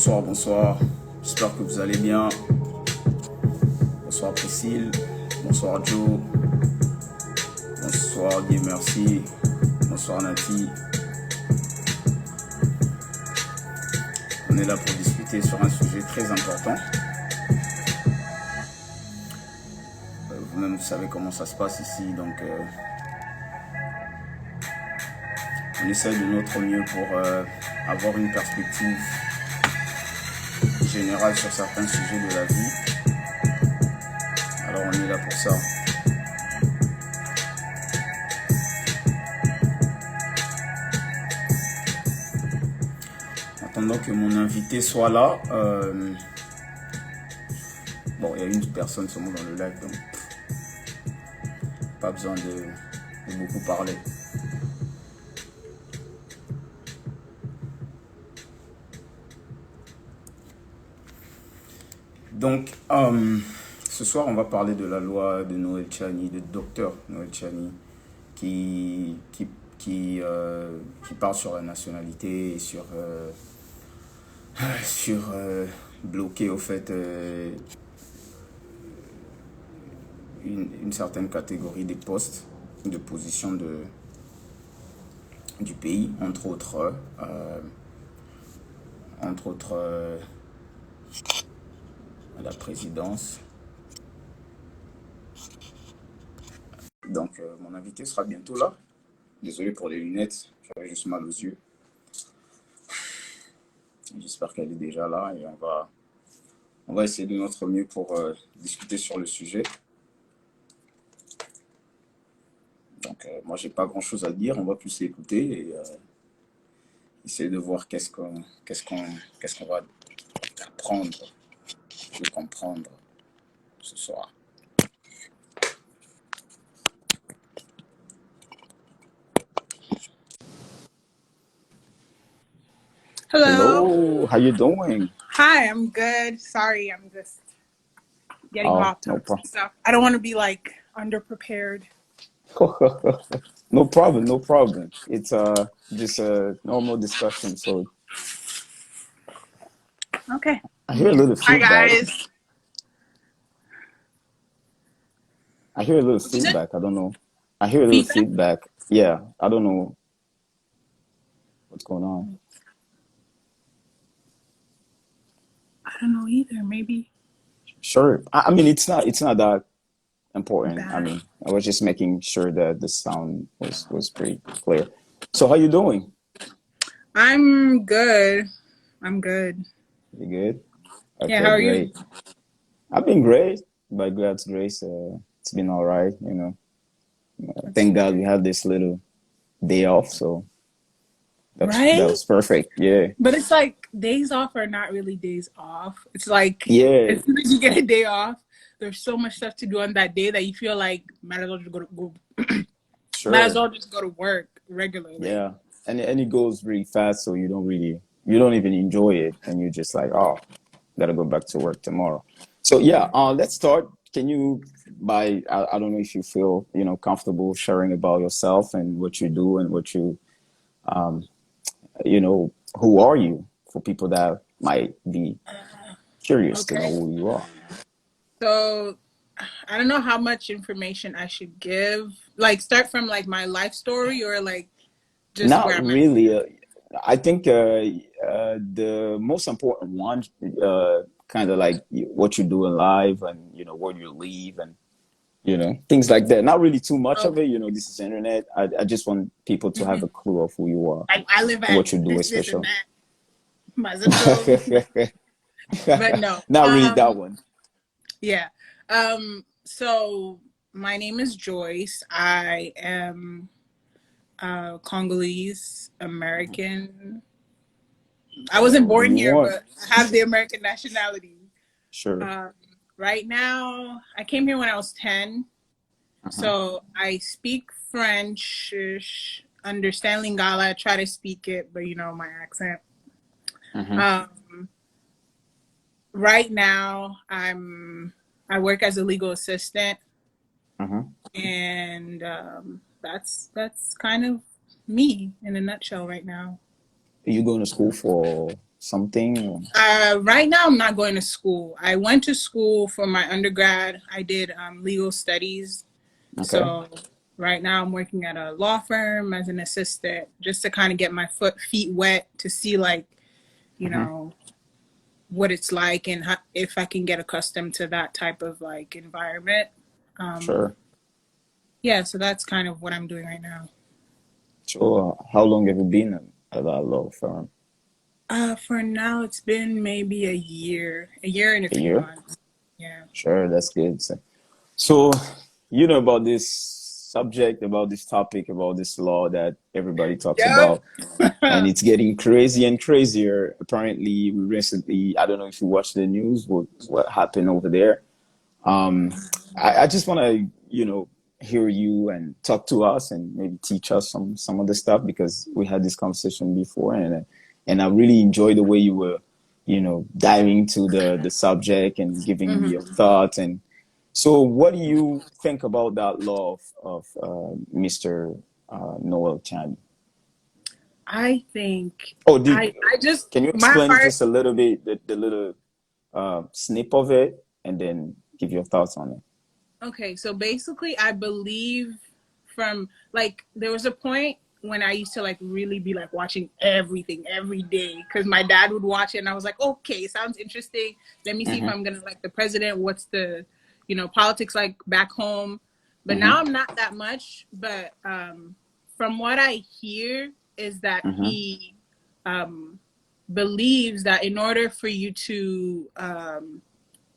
Bonsoir, bonsoir. J'espère que vous allez bien. Bonsoir Priscille. Bonsoir Joe. Bonsoir Guy, merci. Bonsoir Nati. On est là pour discuter sur un sujet très important. Vous-même, vous savez comment ça se passe ici, donc on essaie de notre mieux pour avoir une perspective générale sur certains sujets de la vie. Alors on est là pour ça. Attendant que mon invité soit là, bon, il y a une personne seulement dans le live, donc pas besoin de beaucoup parler. Donc, ce soir, on va parler de la loi de Noel Tshiani, de docteur Noel Tshiani, qui parle sur la nationalité et sur bloquer au fait une certaine catégorie des postes de position du pays, entre autres la présidence. Donc mon invité sera bientôt là. Désolé pour les lunettes, j'avais juste mal aux yeux. J'espère qu'elle est déjà là et on va essayer de notre mieux pour discuter sur le sujet. Donc moi j'ai pas grand chose à dire, on va plus l'écouter et essayer de voir qu'est-ce qu'on va apprendre, de comprendre ce soir. Hello. Hello, how you doing? Hi, I'm good. Sorry, I'm just getting laptops and stuff. I don't want to be like underprepared. No problem, no problem. It's just a normal discussion, so. Okay. I hear a little feedback. Hi, guys. I hear a little feedback. I don't know. I hear a little feedback. Yeah, I don't know what's going on. I don't know either. Maybe. Sure. I mean, it's not that important. I mean, I was just making sure that the sound was pretty clear. So how you doing? I'm good. I'm good. You good? Okay, yeah, how are great. you? I've been great. By God's grace, it's been all right, you know. Thank God we have this little day off, so that was perfect. Yeah. But it's like days off are not really days off. It's like Yeah. as soon as you get a day off, there's so much stuff to do on that day that you feel like might as well just go Sure. might as well just go to work regularly. Yeah. And it goes really fast, so you don't even enjoy it, and you're just like, oh, gotta go back to work tomorrow. So yeah, let's start. Can you, I don't know if you feel, comfortable sharing about yourself and what you do and what you, who are you for people that might be curious to know Okay. who you are? So I don't know how much information I should give. Like start from like my life story or like just where Not I'm at. really. I think the most important one, kind of like what you do in life, and where you live, and things like that. Not really too much of Okay. it. This is internet. I just want people to have a clue of who you are I live and at what you do, this and especially. that. My zip code. But no. Not really that one. Yeah. So my name is Joyce. I am Congolese American. I wasn't Whatever born you here, want. but I have the American nationality. Sure. Um, right now, I came here when I was 10. Uh-huh. So I speak French, understand Lingala. I try to speak it, but my accent. Uh-huh. Um, right now, I work as a legal assistant, Uh-huh. and that's kind of me in a nutshell right now. Are you going to school for something? Right now, I'm not going to school. I went to school for my undergrad. I did legal studies. Okay. So right now, I'm working at a law firm as an assistant, just to kind of get my feet wet to see like you Uh-huh. know what it's like and if I can get accustomed to that type of like environment. Um, Sure. yeah, so that's kind of what I'm doing right now. So, how long have you been at that law firm? For now, it's been maybe a year and a A few year? months. Yeah. Sure, that's good. So, you know about this subject, about this topic, about this law that everybody talks Yep. about, and it's getting crazy and crazier. Apparently, we recently, I don't know if you watched the news, what happened over there. Um, I just want to, hear you and talk to us and maybe teach us some of the stuff because we had this conversation before, and I really enjoy the way you were, diving into the subject and giving me your Mhm. thoughts. And so, what do you think about that law of Mr. Noel Tshiani? I think Oh, I just can you my explain heart. just a little bit the little snip of it and then give your thoughts on it? Okay, so basically, I believe from like there was a point when I used to like really be like watching everything every day because my dad would watch it and I was like, okay, sounds interesting. Let me see if Mm-hmm. I'm gonna like the president. What's the politics like back home? But now Mm-hmm. I'm not that much. But from what I hear is that Mm-hmm. he um, believes that in order for you to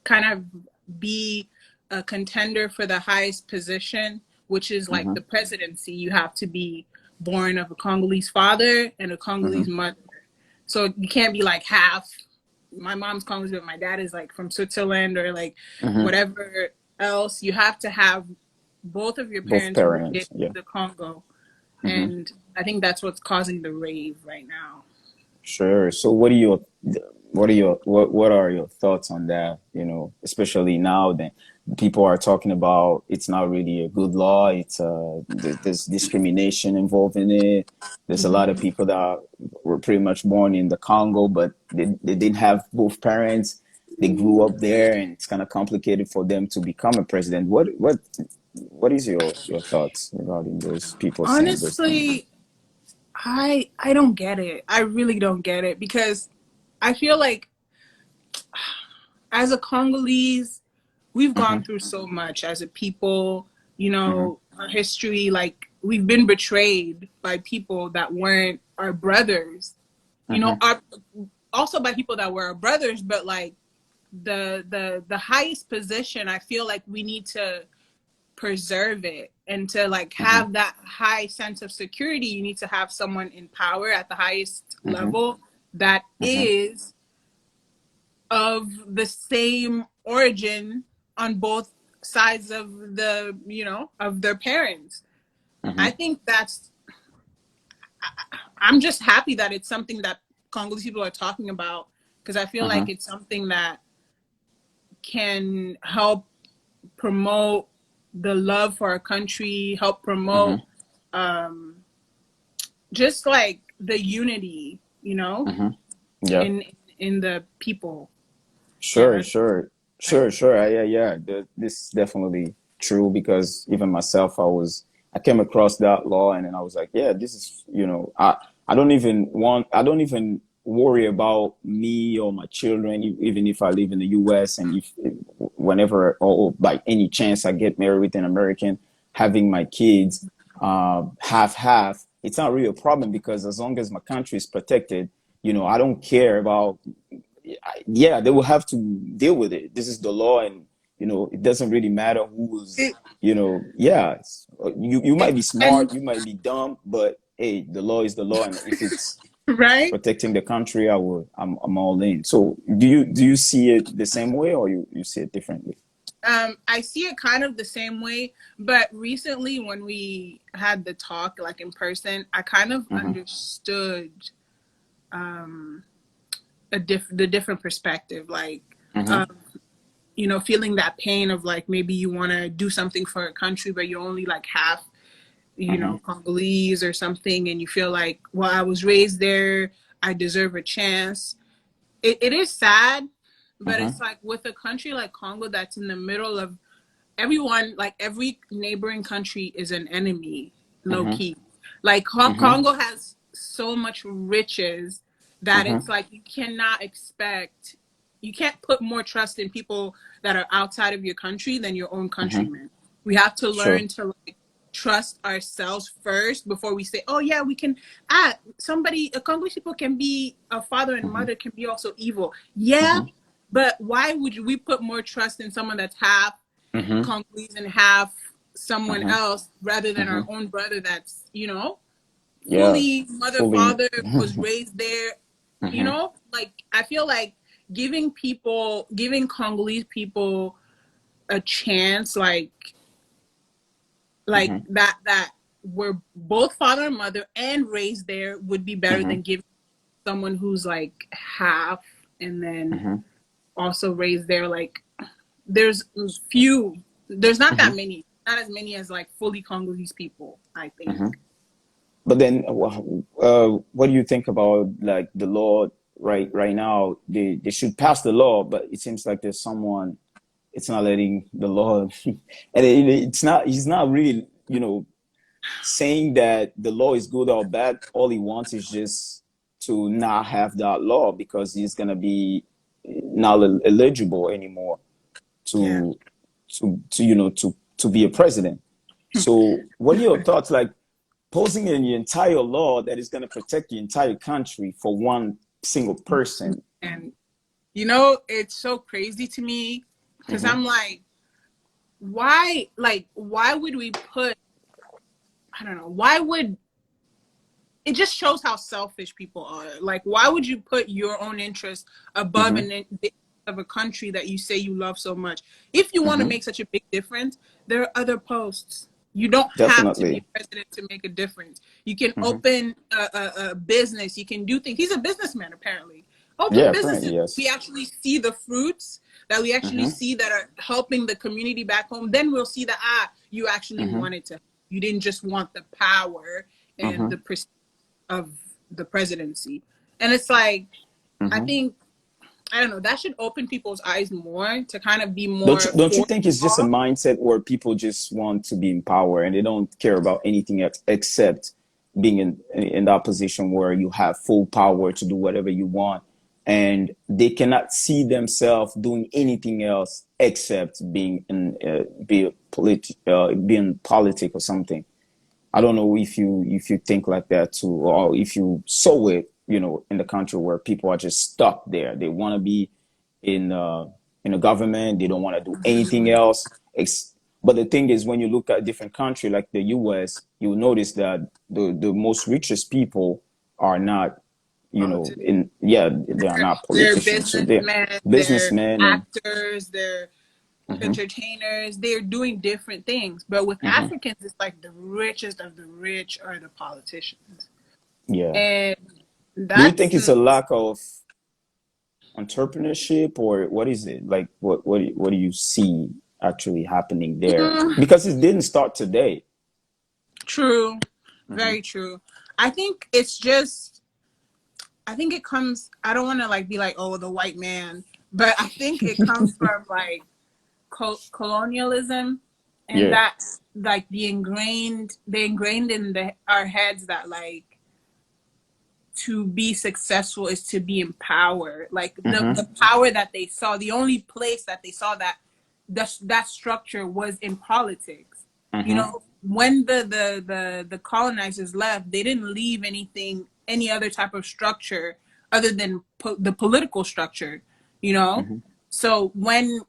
kind of be a contender for the highest position, which is like Mm-hmm. the presidency, you have to be born of a Congolese father and a Congolese Mm-hmm. mother. So you can't be like half. My mom's Congolese, but my dad is like from Switzerland or like Mm-hmm. whatever else. You have to have both of your Both parents related parents, yeah. to the Congo. Mm-hmm. And I think that's what's causing the rave right now. Sure. So what are your thoughts on that? Especially now that people are talking about it's not really a good law. It's there's discrimination involved in it. There's a lot of Mm-hmm. people that were pretty much born in the Congo, but they didn't have both parents. They grew up there, and it's kind of complicated for them to become a president. What is your thoughts regarding those people saying those things? Honestly, I don't get it. I really don't get it because I feel like as a Congolese, we've Mm-hmm. gone through so much as a people, Mm-hmm. our history, like we've been betrayed by people that weren't our brothers, Mm-hmm. our, also by people that were our brothers, but like the highest position, I feel like we need to preserve it and to like Mm-hmm. have that high sense of security. You need to have someone in power at the highest Mm-hmm. level that Mm-hmm. is of the same origin on both sides of of their parents. Mm-hmm. I think I'm just happy that it's something that Congolese people are talking about because I feel Mm-hmm. like it's something that can help promote the love for our country, help promote Mm-hmm. just like the unity. you know, Yeah. in the people. Yeah, Sure, that's sure, right. sure, sure. Yeah. This is definitely true because even myself, I came across that law and then I was like, yeah, this is, I don't even worry about me or my children, even if I live in the US and if whenever or by any chance I get married with an American, having my kids, half, it's not really a problem because as long as my country is protected, I don't care about yeah, they will have to deal with it. This is the law, and it doesn't really matter who's, It, yeah, you might be and smart, you might be dumb, but hey, the law is the law, and if it's right. protecting the country, I'm all in. So do you see it the same way, or you see it differently? I see it kind of the same way, but recently when we had the talk like in person, I kind of Mm-hmm. understood um the different perspective, like Mm-hmm. um feeling that pain of like maybe you want to do something for a country but you're only like half Mm-hmm. Congolese or something, and you feel like, well, I was raised there, I deserve a chance. It is sad, but Mm-hmm. it's like with a country like Congo that's in the middle of everyone, like every neighboring country is an enemy, low Mm-hmm. key. Like Mm-hmm. Congo has so much riches that Mm-hmm. it's like you can't put more trust in people that are outside of your country than your own Mm-hmm. countrymen. We have to Sure. learn to like trust ourselves first before we say, oh yeah, we can somebody, a Congolese people can be a father and Mm-hmm. mother can be also evil. Yeah, Mm-hmm. but why would we put more trust in someone that's half Mm-hmm. Congolese and half someone Mm-hmm. else rather than Mm-hmm. our own brother that's, Yeah, fully mother, fully. father, was raised there, Mm-hmm. Like I feel like giving Congolese people a chance, like Mm-hmm. that were both father and mother and raised there would be better Mm-hmm. than giving someone who's like half and then Mm-hmm. also raised there. Like there's there's not Mm-hmm. that many, not as many as like fully Congolese people, I think. Mm-hmm. But then, what do you think about like the law right now? They should pass the law, but it seems like there's someone it's not letting the law, and it's not. He's not really, saying that the law is good or bad. All he wants is just to not have that law because he's gonna be not eligible anymore Yeah. to to be a president. So, what are your thoughts? Like posing an entire law that is going to protect the entire country for one single person. And it's so crazy to me because Mm-hmm. I'm like, why would we put, I don't know, why would it just shows how selfish people are. Like, why would you put your own interest above Mm-hmm. the of a country that you say you love so much? If you want to Mm-hmm. make such a big difference, there are other posts. You don't have to be Definitely. a president to make a difference. You can Mm-hmm. open a business. You can do things. He's a businessman, apparently. Open Yeah, apparently, businesses. yes. We actually see the fruits, that we actually Mm-hmm. see that are helping the community back home. Then we'll see that you actually Mm-hmm. wanted to. You didn't just want the power and Mm-hmm. the prestige of the presidency. And it's like, I Mm-hmm. think, I don't know, that should open people's eyes more to kind of be Don't more you don't you for think it's just a law. mindset where people just want to be in power and they don't care about anything else except being in that position where you have full power to do whatever you want, and they cannot see themselves doing anything else except being in being politic or something. I don't know if you think like that too, or if you saw it, in the country where people are just stuck there. They want to be in uh, in the government. They don't want to do anything else. But the thing is, when you look at different country like the U.S., you'll notice that the most richest people are not, Politics. in yeah, they are not They're politicians. So they're businessmen, they're businessmen and actors, they're mhm, entertainers, they're doing different things. But with mhm, Africans, it's like the richest of the rich are the politicians. yeah. And Do you think that's it's a lack of entrepreneurship, or what is it like? What do you see actually happening there? mm, Because it didn't start today. true, Hmm. very true. I think it's just I think it comes, I don't want to like be like, oh, the white man, but I think it comes from like colonialism, and Yeah. that like they ingrained in our heads that like to be successful is to be in power. Like the power that they saw, the only place that they saw that structure was in politics. You know, when the colonizers left, they didn't leave any other type of structure other than the political structure. You know, so when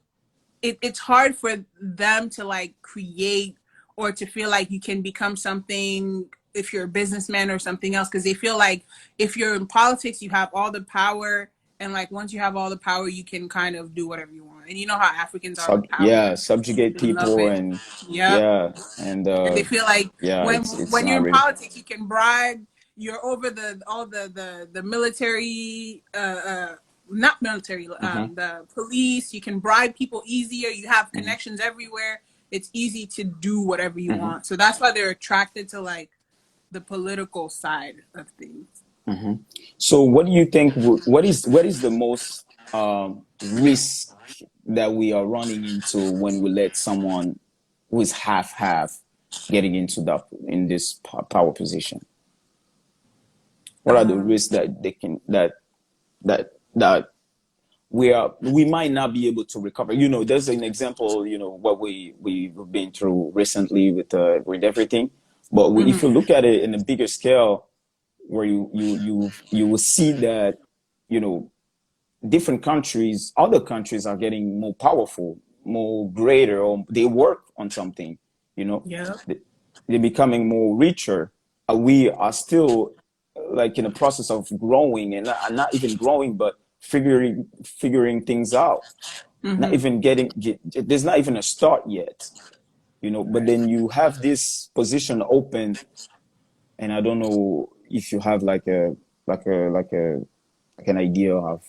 it's hard for them to like create or to feel like you can become something if you're a businessman or something else, because they feel like if you're in politics you have all the power, and like once you have all the power you can kind of do whatever you want, and you know how Africans are with power. Yeah, subjugate They love people, it. and Yep. yeah, and And they feel like yeah, when it's when you're not in really. politics, you can bribe. You're over all the military, not military, the police. You can bribe people easier. You have connections everywhere. It's easy to do whatever you want. So that's why they're attracted to like the political side of things. So, what do you think? What is the most risk that we are running into when we let someone who is half getting into that in this power position? What are the Um, risks that they can that we might not be able to recover? There's an example. What we've been through recently with everything. But if you look at it in a bigger scale, where you will see that you know other countries are getting more powerful, more greater, or they work on something. You know, yeah. They- they're becoming more richer. We are still like in a process of growing, and not even growing, but figuring things out. Not even there's not even a start yet. But Right. then you have this position open, and I don't know if you have like an idea of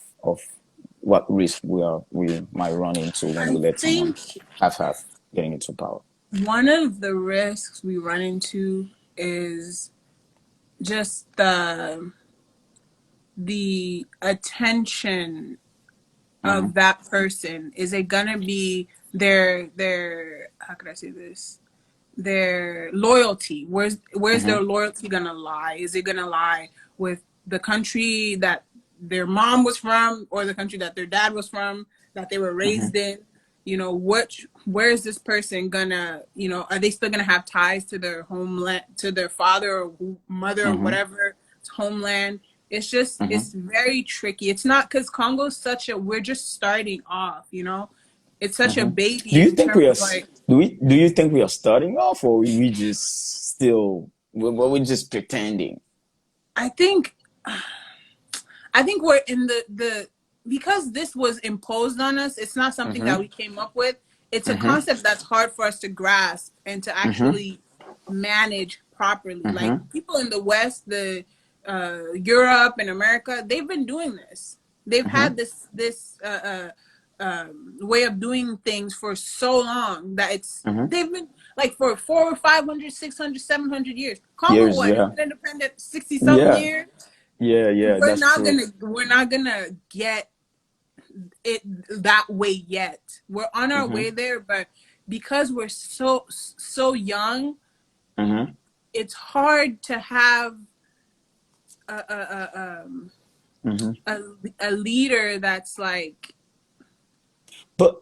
what risk we might run into when I we let someone think half getting into power. one of the risks we run into is just the attention Mm-hmm, of that person. Is it gonna be their how could I say this, their loyalty? Where's mm-hmm, their loyalty gonna lie? Is it gonna lie with the country that their mom was from, or the country that their dad was from, that they were mm-hmm, raised in? Where is this person gonna, are they still gonna have ties to their homeland, to their father or mother or mm-hmm, whatever homeland? It's mm-hmm, very tricky. It's not, because Congo's we're just starting off, it's such a mm-hmm. baby Do you in think terms we are of like, do you think we are starting off, or we just still we're just pretending? I think I think we're in the because this was imposed on us. It's not something that Mm-hmm, we came up with. It's a mm-hmm, concept that's hard for us to grasp and to mm-hmm, actually manage properly. Like mm-hmm, people in the West, the Europe and America, they've been doing this. They've mm-hmm, had this way of doing things for so long that mm-hmm. they've been like for 400, 500, 600, 700 years. Congo, Years, what? It's yeah, been independent 60 something yeah, years. yeah. we're That's not true. gonna we're not gonna get it that way yet. We're on our Mm-hmm, way there, but because we're so young, mm-hmm. it's hard to have a a, a, um, Mm-hmm. a, a leader that's like, But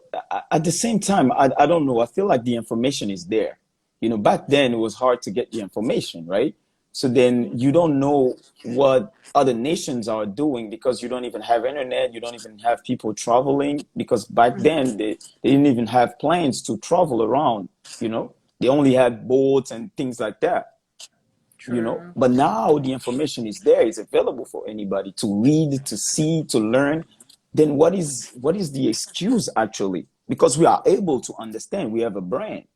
at the same time, I don't know. I feel like the information is there. Back then it was hard to get the information, right? So then you don't know what other nations are doing because you don't even have internet. You don't even have people traveling because back then they didn't even have planes to travel around. They only had boats and things like that. true. But now the information is there, it's available for anybody to read, to see, to learn. Then what is the excuse actually? Because we are able to understand, we have a brain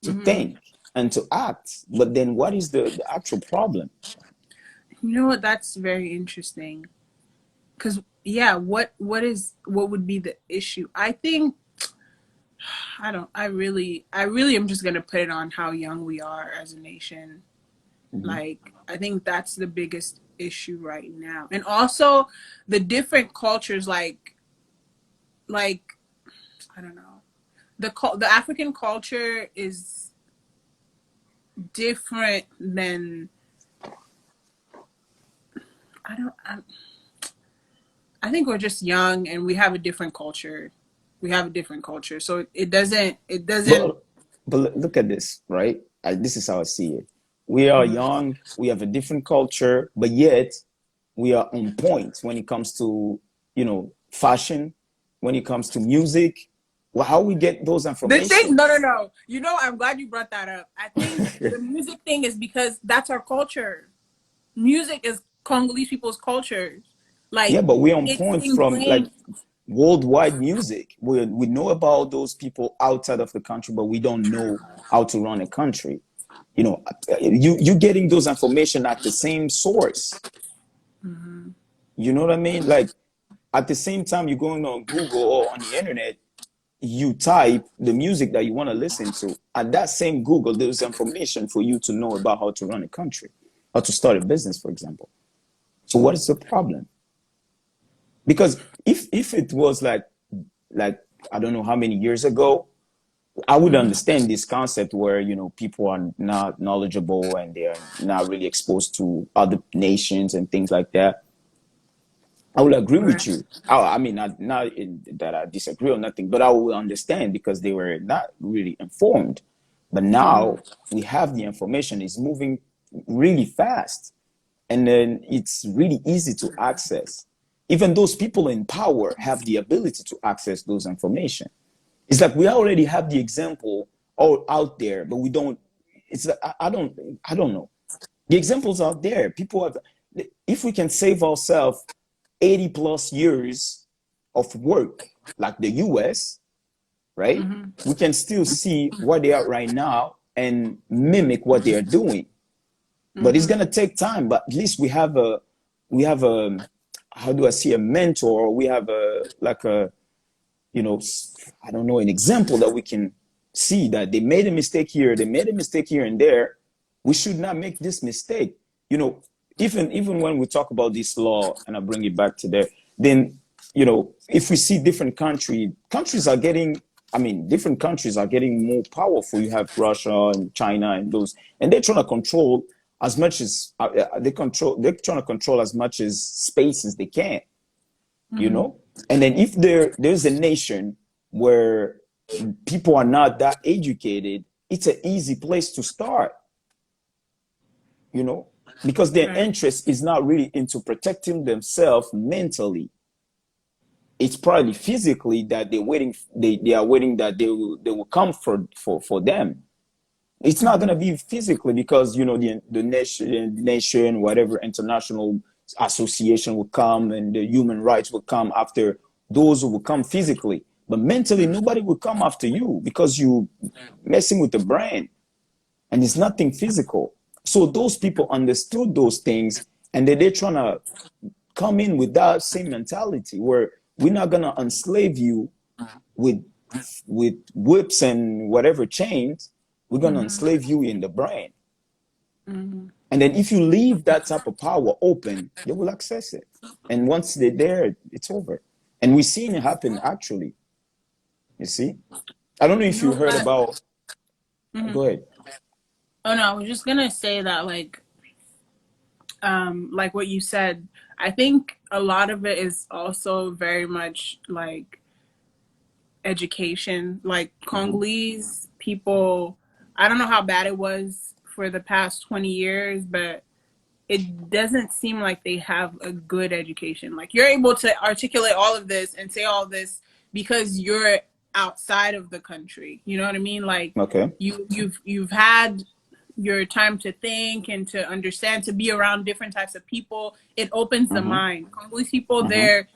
to Hmm. think and to act, but then what is the actual problem? You know what? That's very interesting. Because yeah, what would be the issue? I think I don't. I really am just gonna put it on how young we are as a nation. Mm-hmm, Like, I think that's the biggest issue right now. And also the different cultures, like I don't know, the African culture is different than I don't I think we're just young and we have a different culture. We have a different culture. So it doesn't But look at this, right? This is how I see it. We are young, we have a different culture, but yet we are on point when it comes to, fashion, when it comes to music. Well, how we get those the thing information? no. I'm glad you brought that up. I think the music thing is because that's our culture. Music is Congolese people's culture. Yeah, Like but we're on it's point from like ingrained. worldwide music. We know about those people outside of the country, but we don't know how to run a country. You getting those information at the same source. You know what I mean? Like at the same time you're going on Google or on the internet, you type the music that you want to listen to. At that same Google, there's information for you to know about how to run a country, how to start a business, for example. So what is the problem? Because if it was like I don't know how many years ago, I would understand this concept where people are not knowledgeable and they are not really exposed to other nations and things like that. I will agree with Right. you. I mean, not that I disagree or nothing, but I will understand because they were not really informed. But now we have the information; it's moving really fast, and then it's really easy to access. Even those people in power have the ability to access those information. It's like we already have the example all out there, but we don't. It's like, I don't know. The examples out there. People have. If we can save ourselves 80 plus years of work, like the US, right? We can still see where they are right now and mimic what they are doing. But it's gonna take time. But at least we have a how do I see a mentor? We have a like a you know, I don't know, an example that we can see that they made a mistake here, they made a mistake here and there. We should not make this mistake. You know, even when we talk about this law, and I bring it back to there, then if we see different countries are getting, I mean, different countries are getting more powerful. You have Russia and China and those, and they're trying to control as much as they're trying to control as much as space as they can, you know? And then if there's a nation where people are not that educated, it's an easy place to start, because their Right. interest is not really into protecting themselves mentally. It's probably physically that they are waiting that they will come for them. It's not going to be physically because the nation, whatever international association will come and the human rights will come after those who will come physically, but mentally nobody will come after you because you messing with the brain, and it's nothing physical. So those people understood those things, and they're trying to come in with that same mentality where we're not going to enslave you with whips and whatever chains. We're going to enslave you in the brain. And then if you leave that type of power open, they will access it. And once they're there, it's over. And we've seen it happen actually. You see? I don't know You if you know heard what? about. Go ahead. Oh no, I was just gonna say that like what you said, I think a lot of it is also very much like education. Like Mm-hmm. Congolese people, I don't know how bad it was for the past 20 years, but it doesn't seem like they have a good education. Like you're able to articulate all of this and say all this because you're outside of the country. You know what I mean? Like Okay. you've had your time to think and to understand, to be around different types of people. It opens the Mm-hmm. mind. Congolese people, Mm-hmm. they're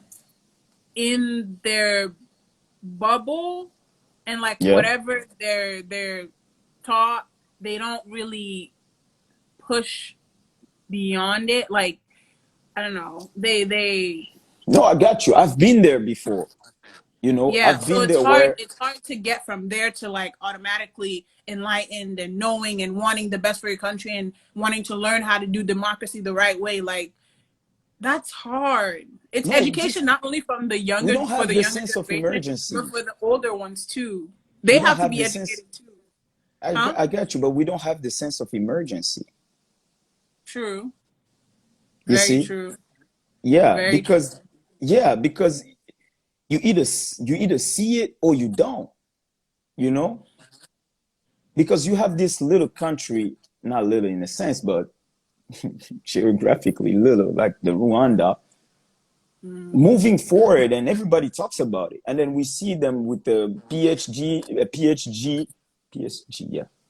in their bubble, and like Yeah. whatever they're taught, they don't really push beyond it. Like I don't know. They No, I got you. I've been there before. Yeah, I've so been it's there hard where. it's hard to get from there to like automatically enlightened and knowing and wanting the best for your country and wanting to learn how to do democracy the right way. Like That's hard. It's No, education just not only from the we younger don't for have the the younger sense of generation, but emergency. for the older ones too. We They don't have to have be the sense. educated too. I, Huh? I get you, but we don't have the sense of emergency. True. You Very see? true. Yeah, Very true. because you either see it or you don't, you know? Because you have this little country, not little in a sense, but geographically little, like the Rwanda, Mm. moving forward, and everybody talks about it. And then we see them with the PSG, yeah,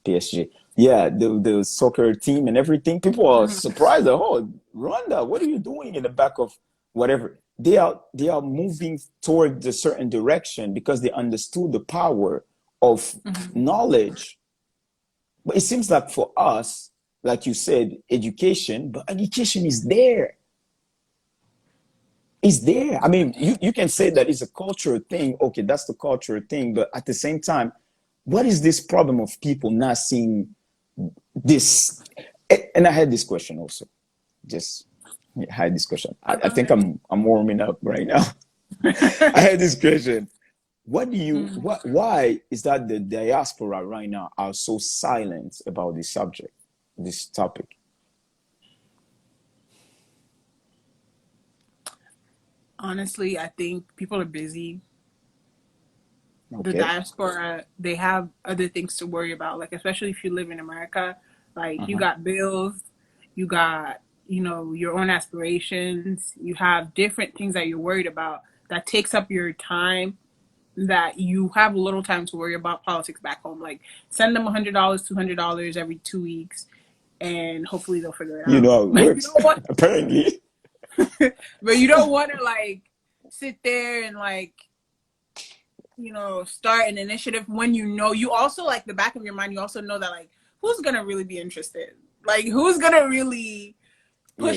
PSG. Yeah, the soccer team and everything. People are Mhm. surprised. Oh, Rwanda, what are you doing in the back of whatever? They are moving towards a certain direction because they understood the power of Mhm. knowledge. But it seems like for us, like you said, education, but education is there. It's there. I mean, you can say that it's a cultural thing. Okay, that's the cultural thing. But at the same time, what is this problem of people not seeing this? And I had this question also. Just I had this question. I Go think ahead. I'm warming up right now. I had this question. Mm. Why is that the diaspora right now are so silent about this subject, this topic? Honestly, I think people are busy. The Okay. diaspora, they have other things to worry about. Like especially if you live in America, like you Uh-huh. got bills, you got, your own aspirations, you have different things that you're worried about that takes up your time, that you have a little time to worry about politics back home. Like send them $100, $200 every 2 weeks, and hopefully they'll figure it You out. know how it But you works, don't want, apparently. but you don't want to like sit there and like start an initiative when you also like the back of your mind, you also know that like who's gonna really be interested, like who's gonna really Yeah.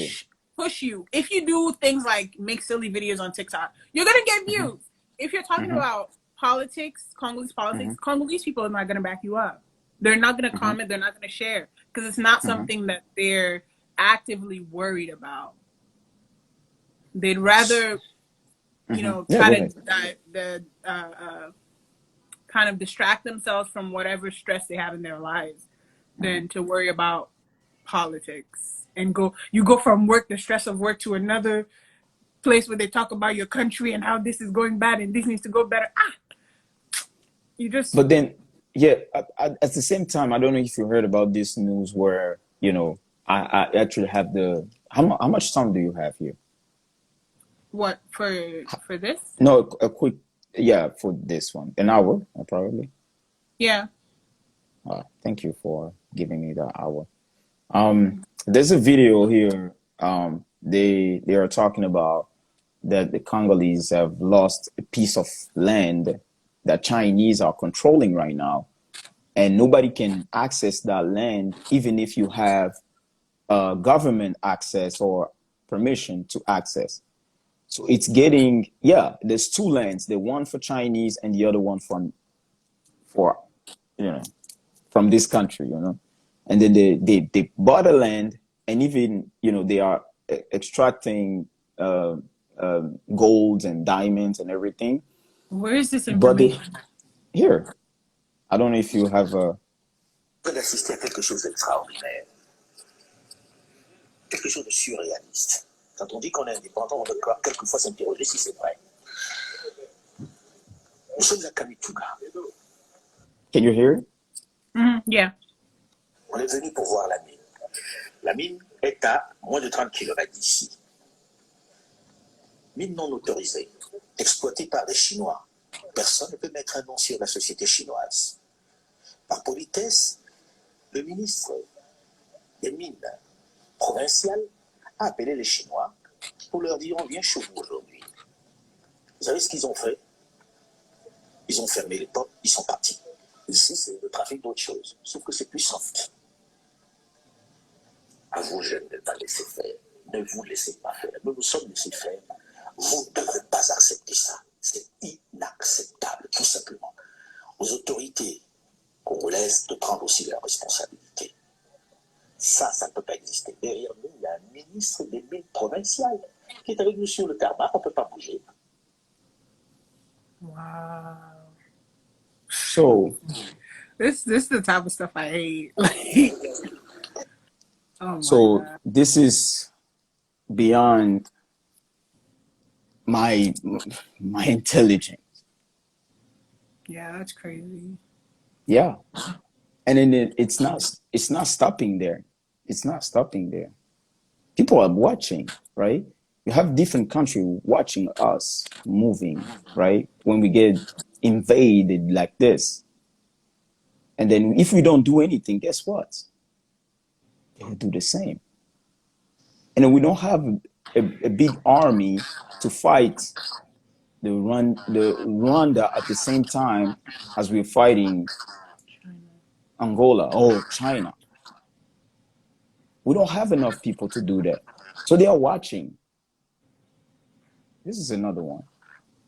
push you if you do things like make silly videos on TikTok. You're gonna get Mm-hmm. views. If you're talking Mm-hmm. about Congolese Mm-hmm. politics, Congolese people are not gonna back you up. They're not gonna Mm-hmm. comment, they're not gonna share, because it's not Mm-hmm. something that they're actively worried about. They'd rather Mm-hmm. Yeah, try go to ahead. kind of distract themselves from whatever stress they have in their lives Mm-hmm. than to worry about politics and go from work, the stress of work, to another place where they talk about your country and how this is going bad and this needs to go better. You just But then, yeah, at the same time, I don't know if you heard about this news where, I actually have how much time do you have here? what for this? No, a quick, yeah, for this one. An hour, probably. Yeah. Thank you for giving me that hour. There's a video here. They are talking about that the Congolese have lost a piece of land that Chinese are controlling right now, and nobody can access that land, even if you have government access or permission to access. So it's getting, yeah, there's two lands, the one for Chinese and the other one for you know from this country, and then they bought the land, and even they are extracting uh, gold and diamonds and everything. Where is this But information? here, I don't know if you have a. D'assister à quelque chose d'extraordinaire, quelque chose de surréaliste. Quand on dit qu'on est indépendant, on doit quelquefois s'interroger si c'est vrai. Nous sommes à Kamituga. Can you hear it? Yeah. On est venu pour voir la mine. La mine est à moins de 30 km d'ici. Mine non autorisée, exploitée par les Chinois. Personne ne peut mettre un nom sur la société chinoise. Par politesse, le ministre des Mines provinciales a appelé les Chinois pour leur dire on vient chez vous aujourd'hui. Vous savez ce qu'ils ont fait? Ils ont fermé les portes, ils sont partis. Ici, c'est le trafic d'autre chose, sauf que c'est plus soft. À vous, jeunes, de ne pas laisser faire. Ne vous laissez pas faire. Nous nous sommes laissés faire. Vous ne devez pas accepter ça. C'est inacceptable, tout simplement. Aux autorités congolaises de prendre aussi leurs responsabilités. Ça ne peut pas exister. Derrière nous, il y a un ministre des Mines provinciales. qui est avec nous sur le tarmac, on ne peut pas bouger. Wow. So This is the type of stuff I hate. Like, oh my so God. this is beyond my intelligence. Yeah, that's crazy. Yeah. And then it's not stopping there. It's not stopping there. People are watching, right? You have different countries watching us moving, right? When we get invaded like this. And then if we don't do anything, guess what? They'll do the same. And then we don't have a big army to fight the Rwanda at the same time as we're fighting Angola or China. We don't have enough people to do that. So they are watching. This is another one.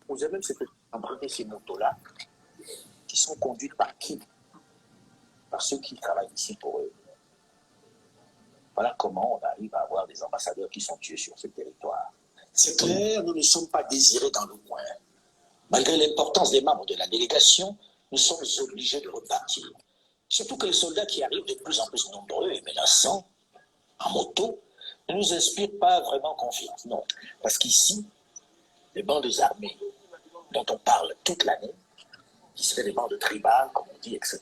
Vous avez même emprunté ces motos-là qui sont conduites par qui? Par ceux qui travaillent ici pour eux. Voilà comment on arrive à avoir des ambassadeurs qui sont tués sur ce territoire. C'est clair, nous ne sommes pas désirés dans le coin. Malgré l'importance des membres de la délégation, nous sommes obligés de repartir. Surtout que les soldats qui arrivent de plus en plus nombreux et menaçants, en moto, ne nous inspirent pas vraiment confiance. Non, parce qu'ici, les bandes armées dont on parle toute l'année, qui seraient des bandes tribales, comme on dit, etc.,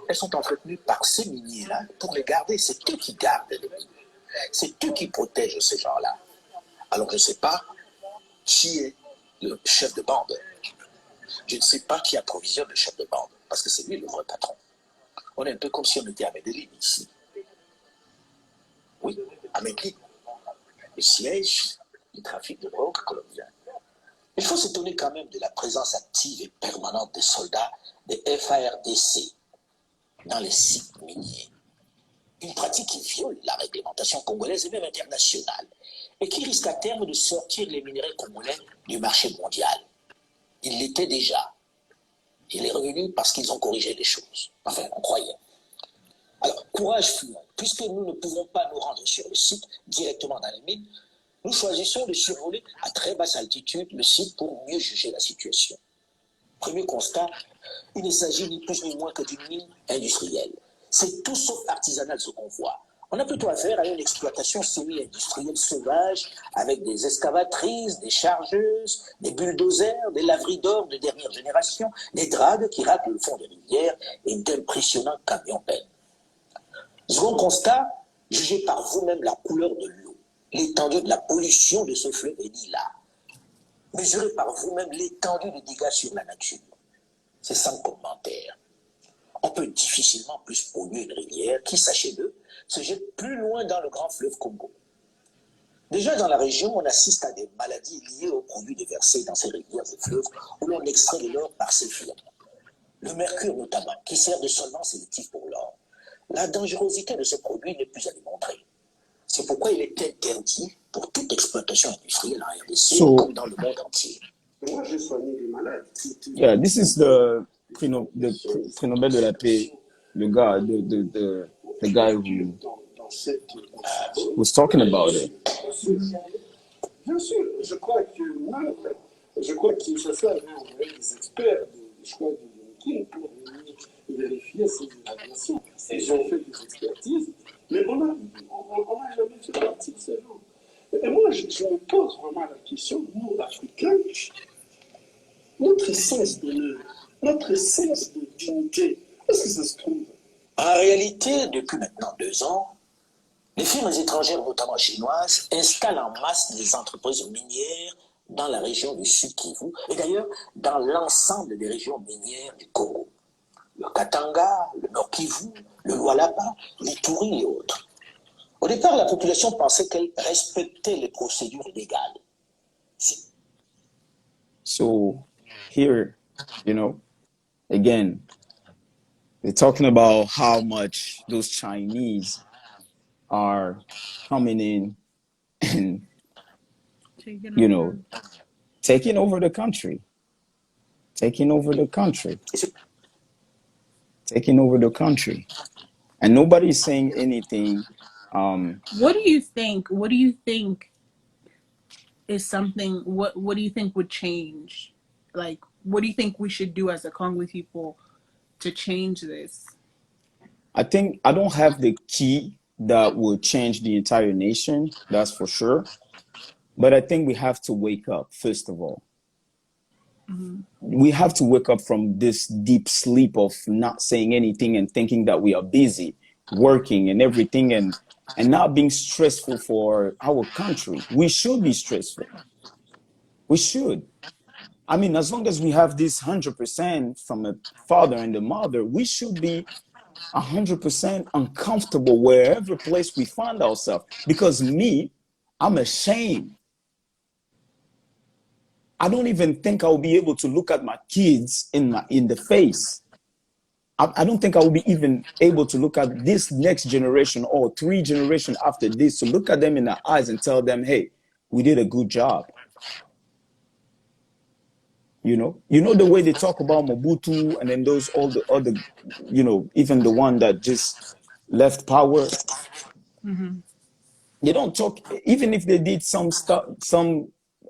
elles sont entretenues par ces miniers-là pour les garder. C'est eux qui gardent les mines. C'est eux qui protègent ces gens-là. Alors je ne sais pas qui est le chef de bande. Je ne sais pas qui approvisionne le chef de bande, parce que c'est lui le vrai patron. On est un peu comme si on était à Medellin ici. Oui, à Medellin, le siège du trafic de drogue colombien. Il faut s'étonner quand même de la présence active et permanente des soldats des FARDC dans les sites miniers. Une pratique qui viole la réglementation congolaise et même internationale, et qui risque à terme de sortir les minerais congolais du marché mondial. Il l'était déjà. Il est revenu parce qu'ils ont corrigé les choses. Enfin, on croyait. Alors, courage fuyant. Puisque nous ne pouvons pas nous rendre sur le site directement dans les mines, nous choisissons de survoler à très basse altitude le site pour mieux juger la situation. Premier constat, il ne s'agit ni plus ni moins que d'une mine industrielle. C'est tout sauf artisanal ce qu'on voit. On a plutôt affaire à une exploitation semi-industrielle sauvage avec des excavatrices, des chargeuses, des bulldozers, des laveries d'or de dernière génération, des dragues qui raclent le fond des rivières et d'impressionnants camions-bennes. Second constat, jugez par vous-même la couleur de l'eau, l'étendue de la pollution de ce fleuve est là. Mesurez par vous-même l'étendue des dégâts sur la nature. C'est sans commentaire. On peut difficilement plus polluer une rivière qui, sachez-le, se jette plus loin dans le grand fleuve Congo. Déjà dans la région, on assiste à des maladies liées aux produits déversés dans ces rivières et fleuves où l'on extrait de l'or par ces firmes. Le mercure notamment, qui sert de solvant sélectif pour l'or. La dangerosité de ce produit n'est plus à démontrer. C'est pourquoi il est interdit pour toute exploitation industrielle en RDC comme dans le monde entier. Moi, j'ai soigné des malades. Yeah, this is the prix Nobel de la paix, le gars, the guy who was talking about it. Bien sûr, je crois qu'il faut faire des experts, je crois, du pour vérifier ces évaluations. Ils ont fait des expertises, mais on n'a jamais fait partie de ces gens. Et moi, je me pose vraiment la question, nous, Africains, notre essence d'honneur, notre essence de dignité, est-ce que ça se trouve? En réalité, depuis maintenant 2 ans, les firmes étrangères, notamment chinoises, installent en masse des entreprises minières dans la région du Sud Kivu et d'ailleurs dans l'ensemble des régions minières du Congo. Le Katanga, le Nord Kivu, le Lualaba, l'Ituri et autres. Au départ, la population pensait qu'elle respectait les procédures légales. So here, again, they're talking about how much those Chinese are coming in and, taking over the country. And nobody's saying anything. What do you think? is something, what do you think would change? Like, what do you think we should do as a Congo people to change this? I think I don't have the key that will change the entire nation, that's for sure. But I think we have to wake up, first of all. We have to wake up from this deep sleep of not saying anything and thinking that we are busy working and everything, and not being stressful for our country. We should be stressful. We should. I mean, as long as we have this 100% from a father and a mother, we should be 100% uncomfortable wherever place we find ourselves. Because me, I'm ashamed. I don't even think I'll be able to look at my kids in the face. I don't think I will be even able to look at this next generation or 3 generations after this, to look at them in the eyes and tell them, hey, we did a good job. You know the way they talk about Mobutu, and then those all the other, even the one that just left power. They don't talk, even if they did some stuff,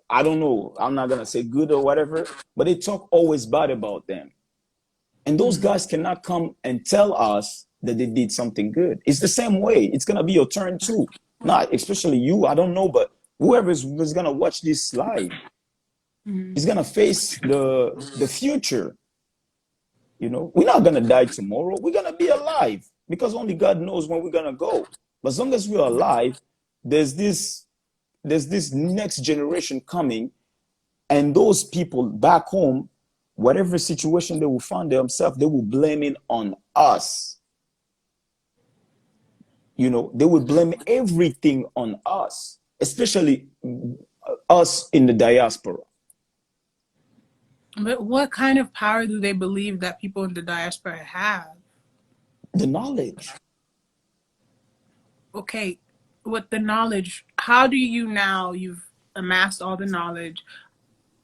I don't know, I'm not gonna say good or whatever, but they talk always bad about them. And those guys cannot come and tell us that they did something good. It's the same way. It's gonna be your turn too. Not especially you, I don't know, but whoever is gonna watch this live is gonna face the future. We're not gonna die tomorrow. We're gonna be alive, because only God knows when we're gonna go. But as long as we're alive, there's this next generation coming, and those people back home, whatever situation they will find themselves, they will blame it on us. They will blame everything on us, especially us in the diaspora. But what kind of power do they believe that people in the diaspora have? The knowledge. Okay, with the knowledge, how do you, now you've amassed all the knowledge,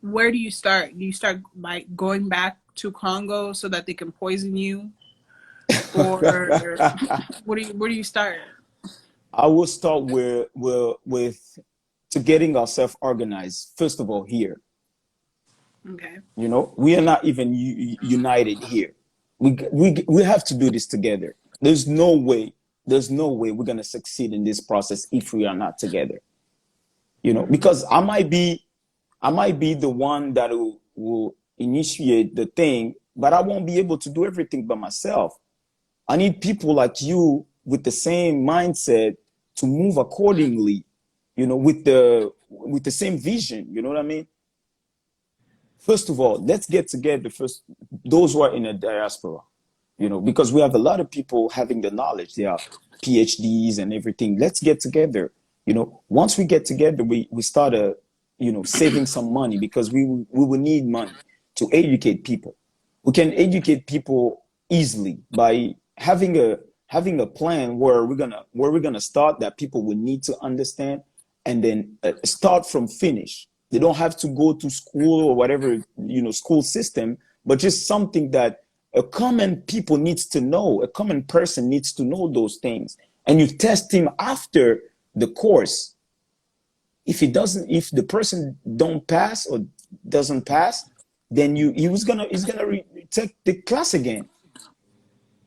where do you start? Do you start by going back to Congo so that they can poison you? Or where do you start? I will start with to getting ourselves organized, first of all, here. Okay. We are not even united here. We have to do this together. There's no way we're going to succeed in this process if we are not together. Because I might be the one that will initiate the thing, but I won't be able to do everything by myself. I need people like you with the same mindset to move accordingly, with the same vision. You know what I mean? First of all, let's get together first, those who are in the diaspora, because we have a lot of people having the knowledge. They are PhDs and everything. Let's get together. Once we get together, we start saving some money, because we will need money to educate people. We can educate people easily by having a plan where we're gonna start, that people will need to understand, and then start from finish. They don't have to go to school or whatever, school system, but just something that a common people needs to know. A common person needs to know those things, and you test him after the course. If the person don't pass or doesn't pass, then he's gonna take the class again.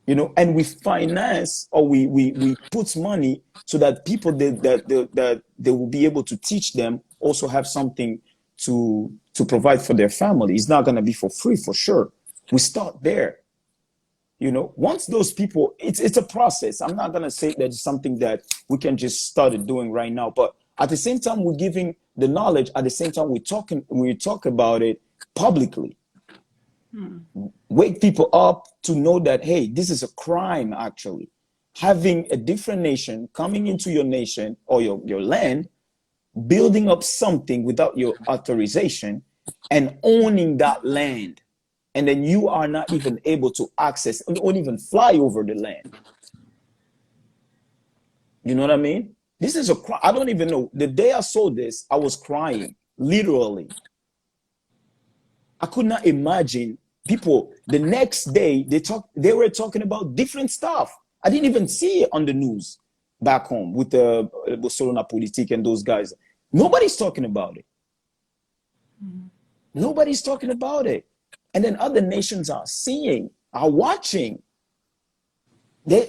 And we finance, or we put money so that people that they will be able to teach them also have something to provide for their family. It's not going to be for free, for sure. We start there. Once those people, it's a process. I'm not going to say that it's something that we can just start doing right now, but at the same time, we're giving the knowledge. At the same time, we talk about it publicly. Wake people up to know that, hey, this is a crime, actually. Having a different nation coming into your nation or your land, building up something without your authorization, and owning that land. And then you are not even able to access or even fly over the land. You know what I mean? This is a crime. I don't even know. The day I saw this, I was crying, literally. I could not imagine people. The next day, they were talking about different stuff. I didn't even see it on the news back home with the Solona Politique and those guys. Nobody's talking about it. Nobody's talking about it. And then other nations are seeing, are watching. They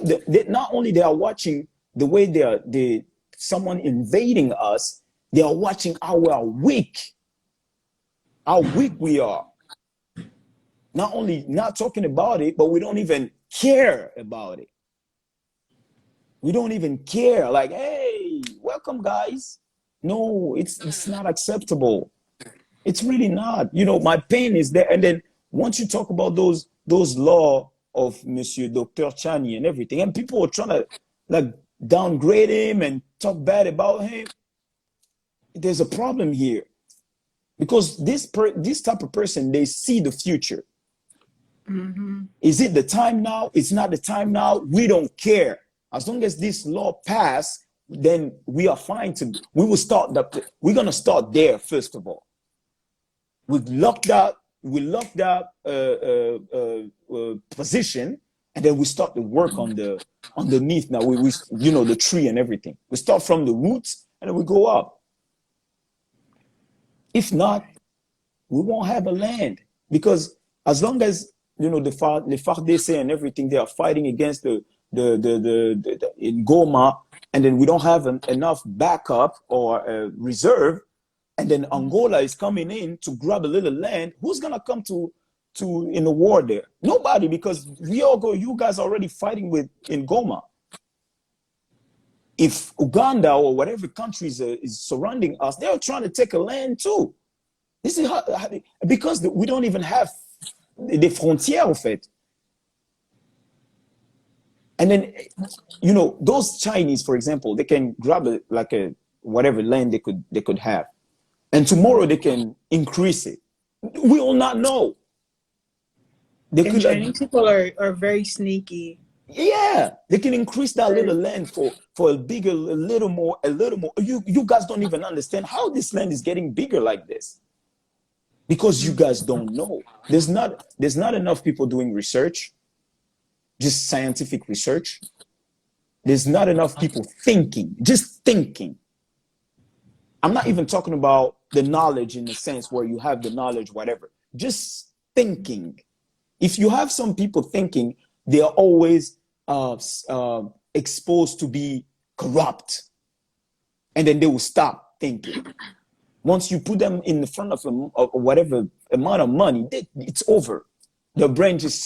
not only they are watching the way someone invading us, they are watching how weak we are. Not only not talking about it, but we don't even care about it. We don't even care. Like, hey, welcome, guys. No, it's not acceptable. It's really not. You know, my pain is there. And then once you talk about those law of Monsieur Dr. Tshiani and everything, and people are trying to like downgrade him and talk bad about him, there's a problem here. Because this type of person, they see the future. Is it the time now? It's not the time now. We don't care. As long as this law pass, then we are fine we're going to start there first of all. We locked that position, and then we start to work on the underneath. Now we you know, the tree and everything. We start from the roots and then we go up. If not, we won't have a land, because as long as, you know, the FARDC and everything, they are fighting against the in Goma, and then we don't have enough backup or reserve, and then Angola is coming in to grab a little land. Who's gonna come to in the war there? Nobody, because you guys are already fighting in Goma. If Uganda or whatever countries is surrounding us, they're trying to take a land too. This is because we don't even have des frontières, en fait. And then, you know, those Chinese, for example, they can grab whatever land they could have, and tomorrow they can increase it. We will not know. Chinese people are very sneaky. Yeah, they can increase that little land for a little more. You guys don't even understand how this land is getting bigger like this, because you guys don't know. There's not enough people doing research, just scientific research. There's not enough people just thinking. I'm not even talking about the knowledge in the sense where you have the knowledge, whatever. Just thinking. If you have some people thinking, they are always exposed to be corrupt, and then they will stop thinking. Once you put them in the front of whatever amount of money, it's over. The brain just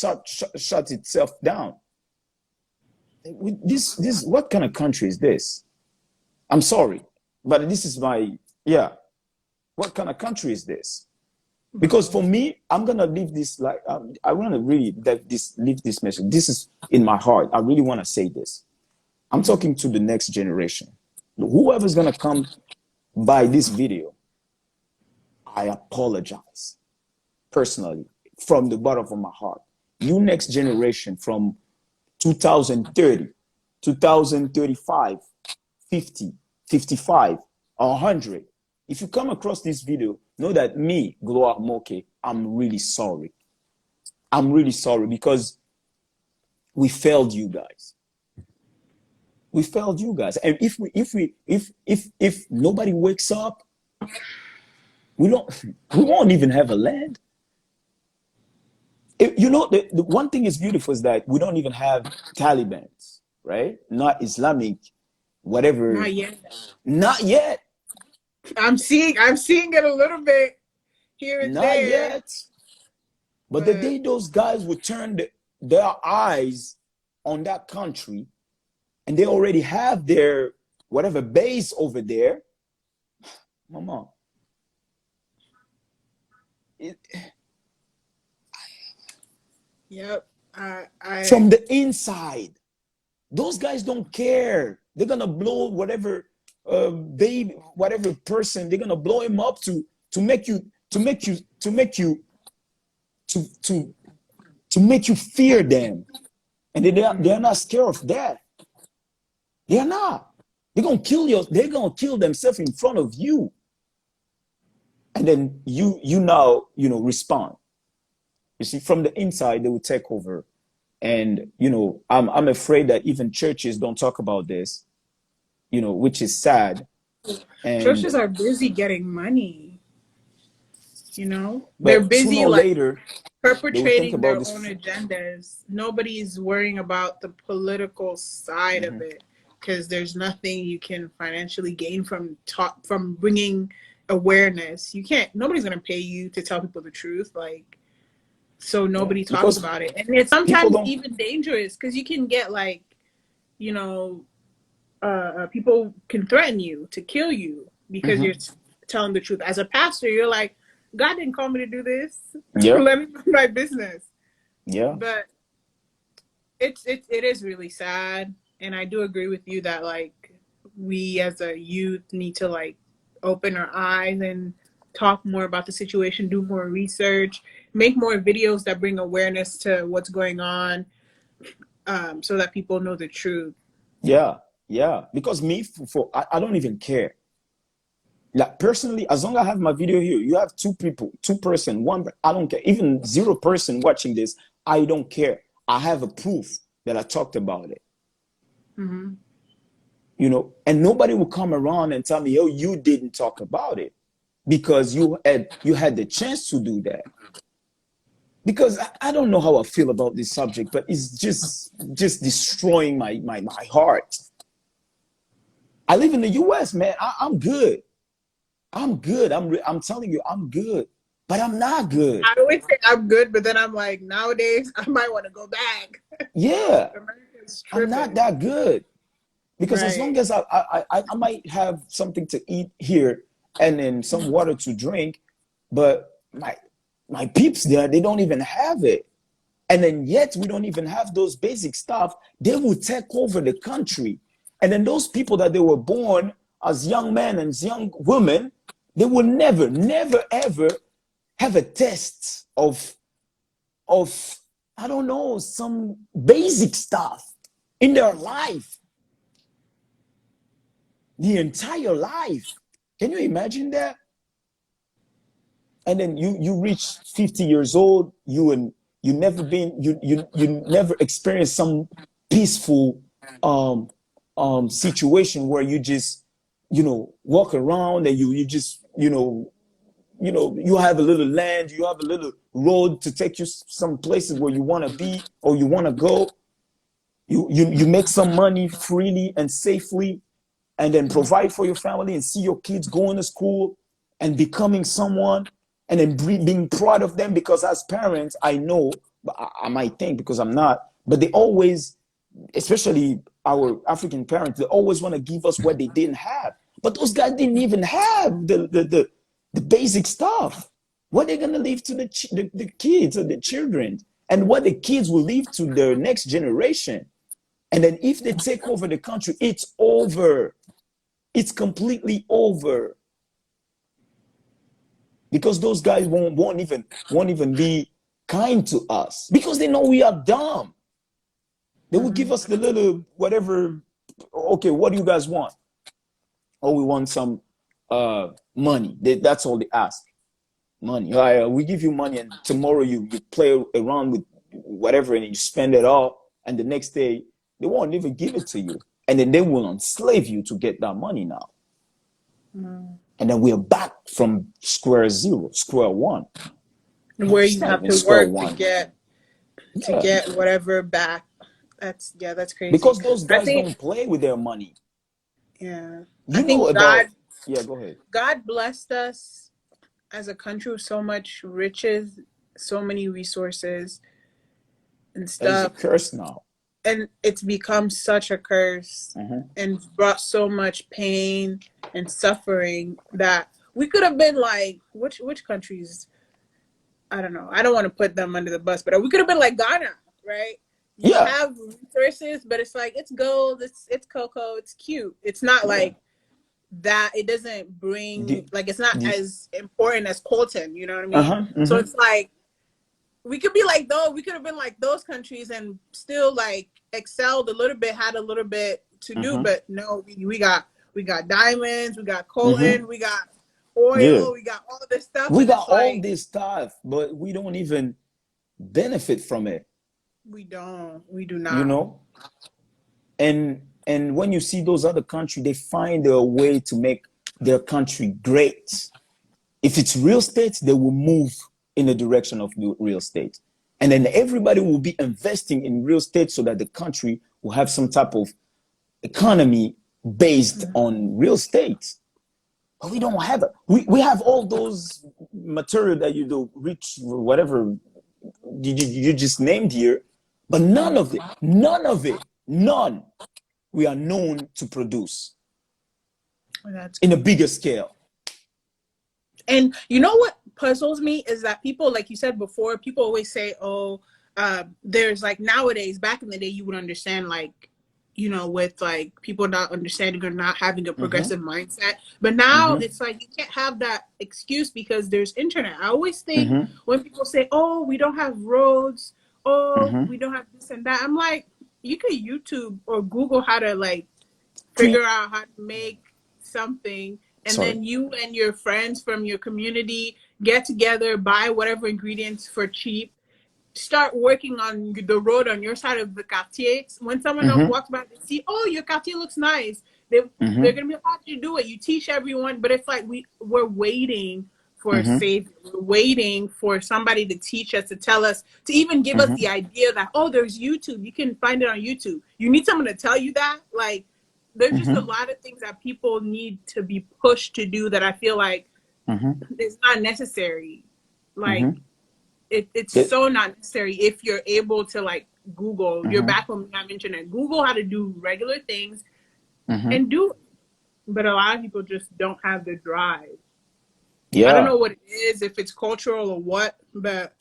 shuts itself down. This what kind of country is this? I'm sorry, but this is what kind of country is this? Because for me, I'm gonna leave this I want to really leave this message. This is in my heart. I really want to say this. I'm talking to the next generation. Whoever's gonna come by this video, I apologize personally from the bottom of my heart. You next generation from 2030, 2035, 50, 55, 100. If you come across this video, know that me, Gloire Moke, I'm really sorry. I'm really sorry, because we failed you guys. We failed you guys. And if nobody wakes up, we won't even have a land. You know, the one thing is beautiful is that we don't even have Taliban, right? Not Islamic, whatever. Not yet. Not yet. I'm seeing it a little bit here and Not there. Not yet. But the day those guys would turn their eyes on that country, and they already have their whatever base over there, mama. Yep. From the inside, those guys don't care. They're gonna blow whatever baby, whatever person, they're gonna blow him up to make you fear them. And they're not scared of death. They're not. They're gonna kill themselves in front of you. And then you now respond. You see, from the inside, they will take over. And, I'm afraid that even churches don't talk about this, which is sad. And churches are busy getting money. You know, they're But sooner busy or like later, they will think perpetrating about their this. own agendas. Nobody's worrying about the political side of Mhm. it because there's nothing you can financially gain from bringing awareness. You can't. Nobody's gonna pay you to tell people the truth. Like, so Yeah, nobody talks because about it, and it's people sometimes don't. even dangerous because you can get like, you know, people can threaten you to kill you because you're Mhm. telling the truth. As a pastor, you're like, God didn't call me to do this. Yeah, Let me do my business. yeah, But it is really sad, and I do agree with you that like we as a youth need to like open our eyes and talk more about the situation, do more research, make more videos that bring awareness to what's going on, so that people know the truth. yeah, yeah. Because me, I don't even care. Like personally, as long as I have my video here, you have two people, two-person, one. I don't care. Even 0 person watching this, I don't care. I have a proof that I talked about it. Mm-hmm. And nobody will come around and tell me, "Oh, you didn't talk about it," because you had the chance to do that. Because I don't know how I feel about this subject, but it's just destroying my heart. I live in the U.S., man. I'm good. I'm good. I'm telling you, I'm good, but I'm not good. I always say I'm good, but then I'm like, nowadays I might want to go back. Yeah, America's I'm not tripping. that good because as long Right. as I might have something to eat here and then some water to drink, but my peeps there, they don't even have it. And then yet we don't even have those basic stuff. They will take over the country. And then those people that they were born as young men and young women, they will never, never, ever have a test of I don't know, some basic stuff in their life, the entire life. Can you imagine that? And then you reach 50 years old, you never experienced some peaceful um situation where you just walk around and you just you have a little land, you have a little road to take you some places where you want to be or you want to go. You make some money freely and safely, and then provide for your family and see your kids going to school and becoming someone, and then being proud of them. Because as parents, I know, but I might think because I'm not, but they always, especially our African parents, they always want to give us what they didn't have. But those guys didn't even have the basic stuff. What they're gonna leave to the kids or the children, and what the kids will leave to their next generation. And then if they take over the country, it's over. It's completely over because those guys won't even be kind to us because they know we are dumb. They will give Mm-hmm. us the little whatever. Okay, what do you guys want? Oh, we want some money. That's all they ask. Money. All right, we give you money, and tomorrow you play around with whatever, and you spend it all, and the next day they won't even give it to you, and then they will enslave you to get that money now. Mm-hmm. And then we are back from square zero, square one. No, Where it's you not have even to square work to one. Yeah, get whatever back. That's crazy. because those I guys think don't play with their money. yeah. I You know think about, yeah, go ahead. God blessed us as a country with so much riches, so many resources and That is a stuff, curse now. and it's become such a curse Mm-hmm. and brought so much pain and suffering that we could have been like which countries, I don't know. I don't want to put them under the bus, but we could have been like Ghana, right? You Yeah, have resources, but it's like it's gold, it's cocoa, it's cute. It's not yeah. like that. It doesn't bring The, like it's not the, as important as Colton. You know what I mean? uh-huh. So Mm-hmm. it's like we could be like those. We could have been like those countries and still like excelled a little bit, had a little bit to do, Uh-huh. but no, we got diamonds, we got Mm-hmm. Colton, we got Yeah. oil, we got all this stuff, We and got it's all like this stuff, but we don't even benefit from it, we do you not. know? And when you see those other countries, they find a way to make their country great. If it's real estate, they will move in the direction of real estate. And then everybody will be investing in real estate so that the country will have some type of economy based on real estate. But we don't have it. We have all those material that you do, rich, whatever you just named here, but none of it, we are known to produce in a bigger scale. And you know what puzzles me is that people, like you said before, people always say, oh, there's like nowadays, back in the day, you would understand, like, you know, with like people not understanding or not having a progressive mindset. But now it's like you can't have that excuse because there's internet. I always think when people say, oh, we don't have roads, oh, we don't have this and that, I'm like, you could YouTube or Google how to like figure out how to make something. And then you and your friends from your community get together, buy whatever ingredients for cheap, start working on the road on your side of the quartier. When someone else walks by, they see, oh, your quartier looks nice. They're going to be like, how do you do it? You teach everyone. But it's like we're waiting for a savior. We're waiting for somebody to teach us, to tell us, to even give us the idea that, oh, there's YouTube. You can find it on YouTube. You need someone to tell you that. Like, there's just a lot of things that people need to be pushed to do that I feel like it's not necessary. Like, it's so not necessary if you're able to, like, Google. You're back when we have internet. Google how to do regular things and do it. But a lot of people just don't have the drive. Yeah. I don't know what it is, if it's cultural or what, but...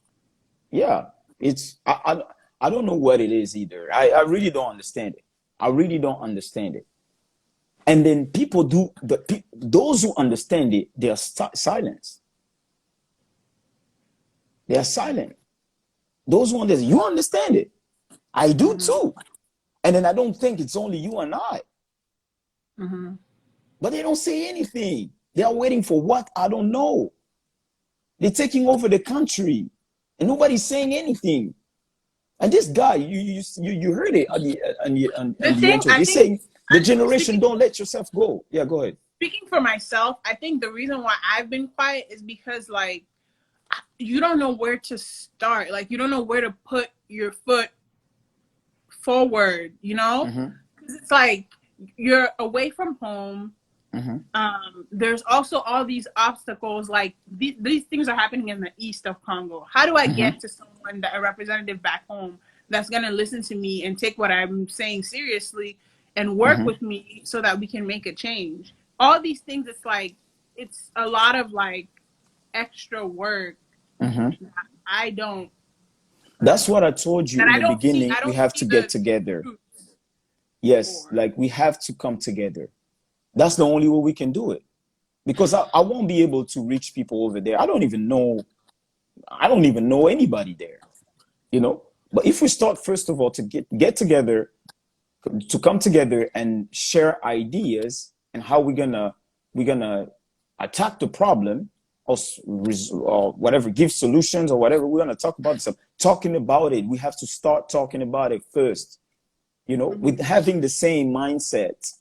Yeah, it's... I don't know what it is either. I really don't understand it. I really don't understand it. And then people do, those who understand it, they are silent. They are silent. Those who understand, you understand it. I do too. And then I don't think it's only you and I. But they don't say anything. They are waiting for what? I don't know. They're taking over the country and nobody's saying anything. And this guy, you heard it on the intro. He's saying, the generation, don't let yourself go. Yeah, go ahead. Speaking for myself, I think the reason why I've been quiet is because, like, you don't know where to start. Like, you don't know where to put your foot forward, you know? Because it's like you're away from home. There's also all these obstacles. Like, these things are happening in the east of Congo. How do I get to someone, a representative back home, that's going to listen to me and take what I'm saying seriously and work with me so that we can make a change? All these things, it's like, it's a lot of like extra work. I don't. That's what I told you in the beginning. We have to get together. Yes, like we have to come together. That's the only way we can do it. Because I won't be able to reach people over there. I don't even know anybody there, you know? But if we start, first of all, to get together, to come together and share ideas and how we're gonna attack the problem or whatever, give solutions or whatever, we're gonna talk about stuff. Talking about it, we have to start talking about it first, you know, with having the same mindset,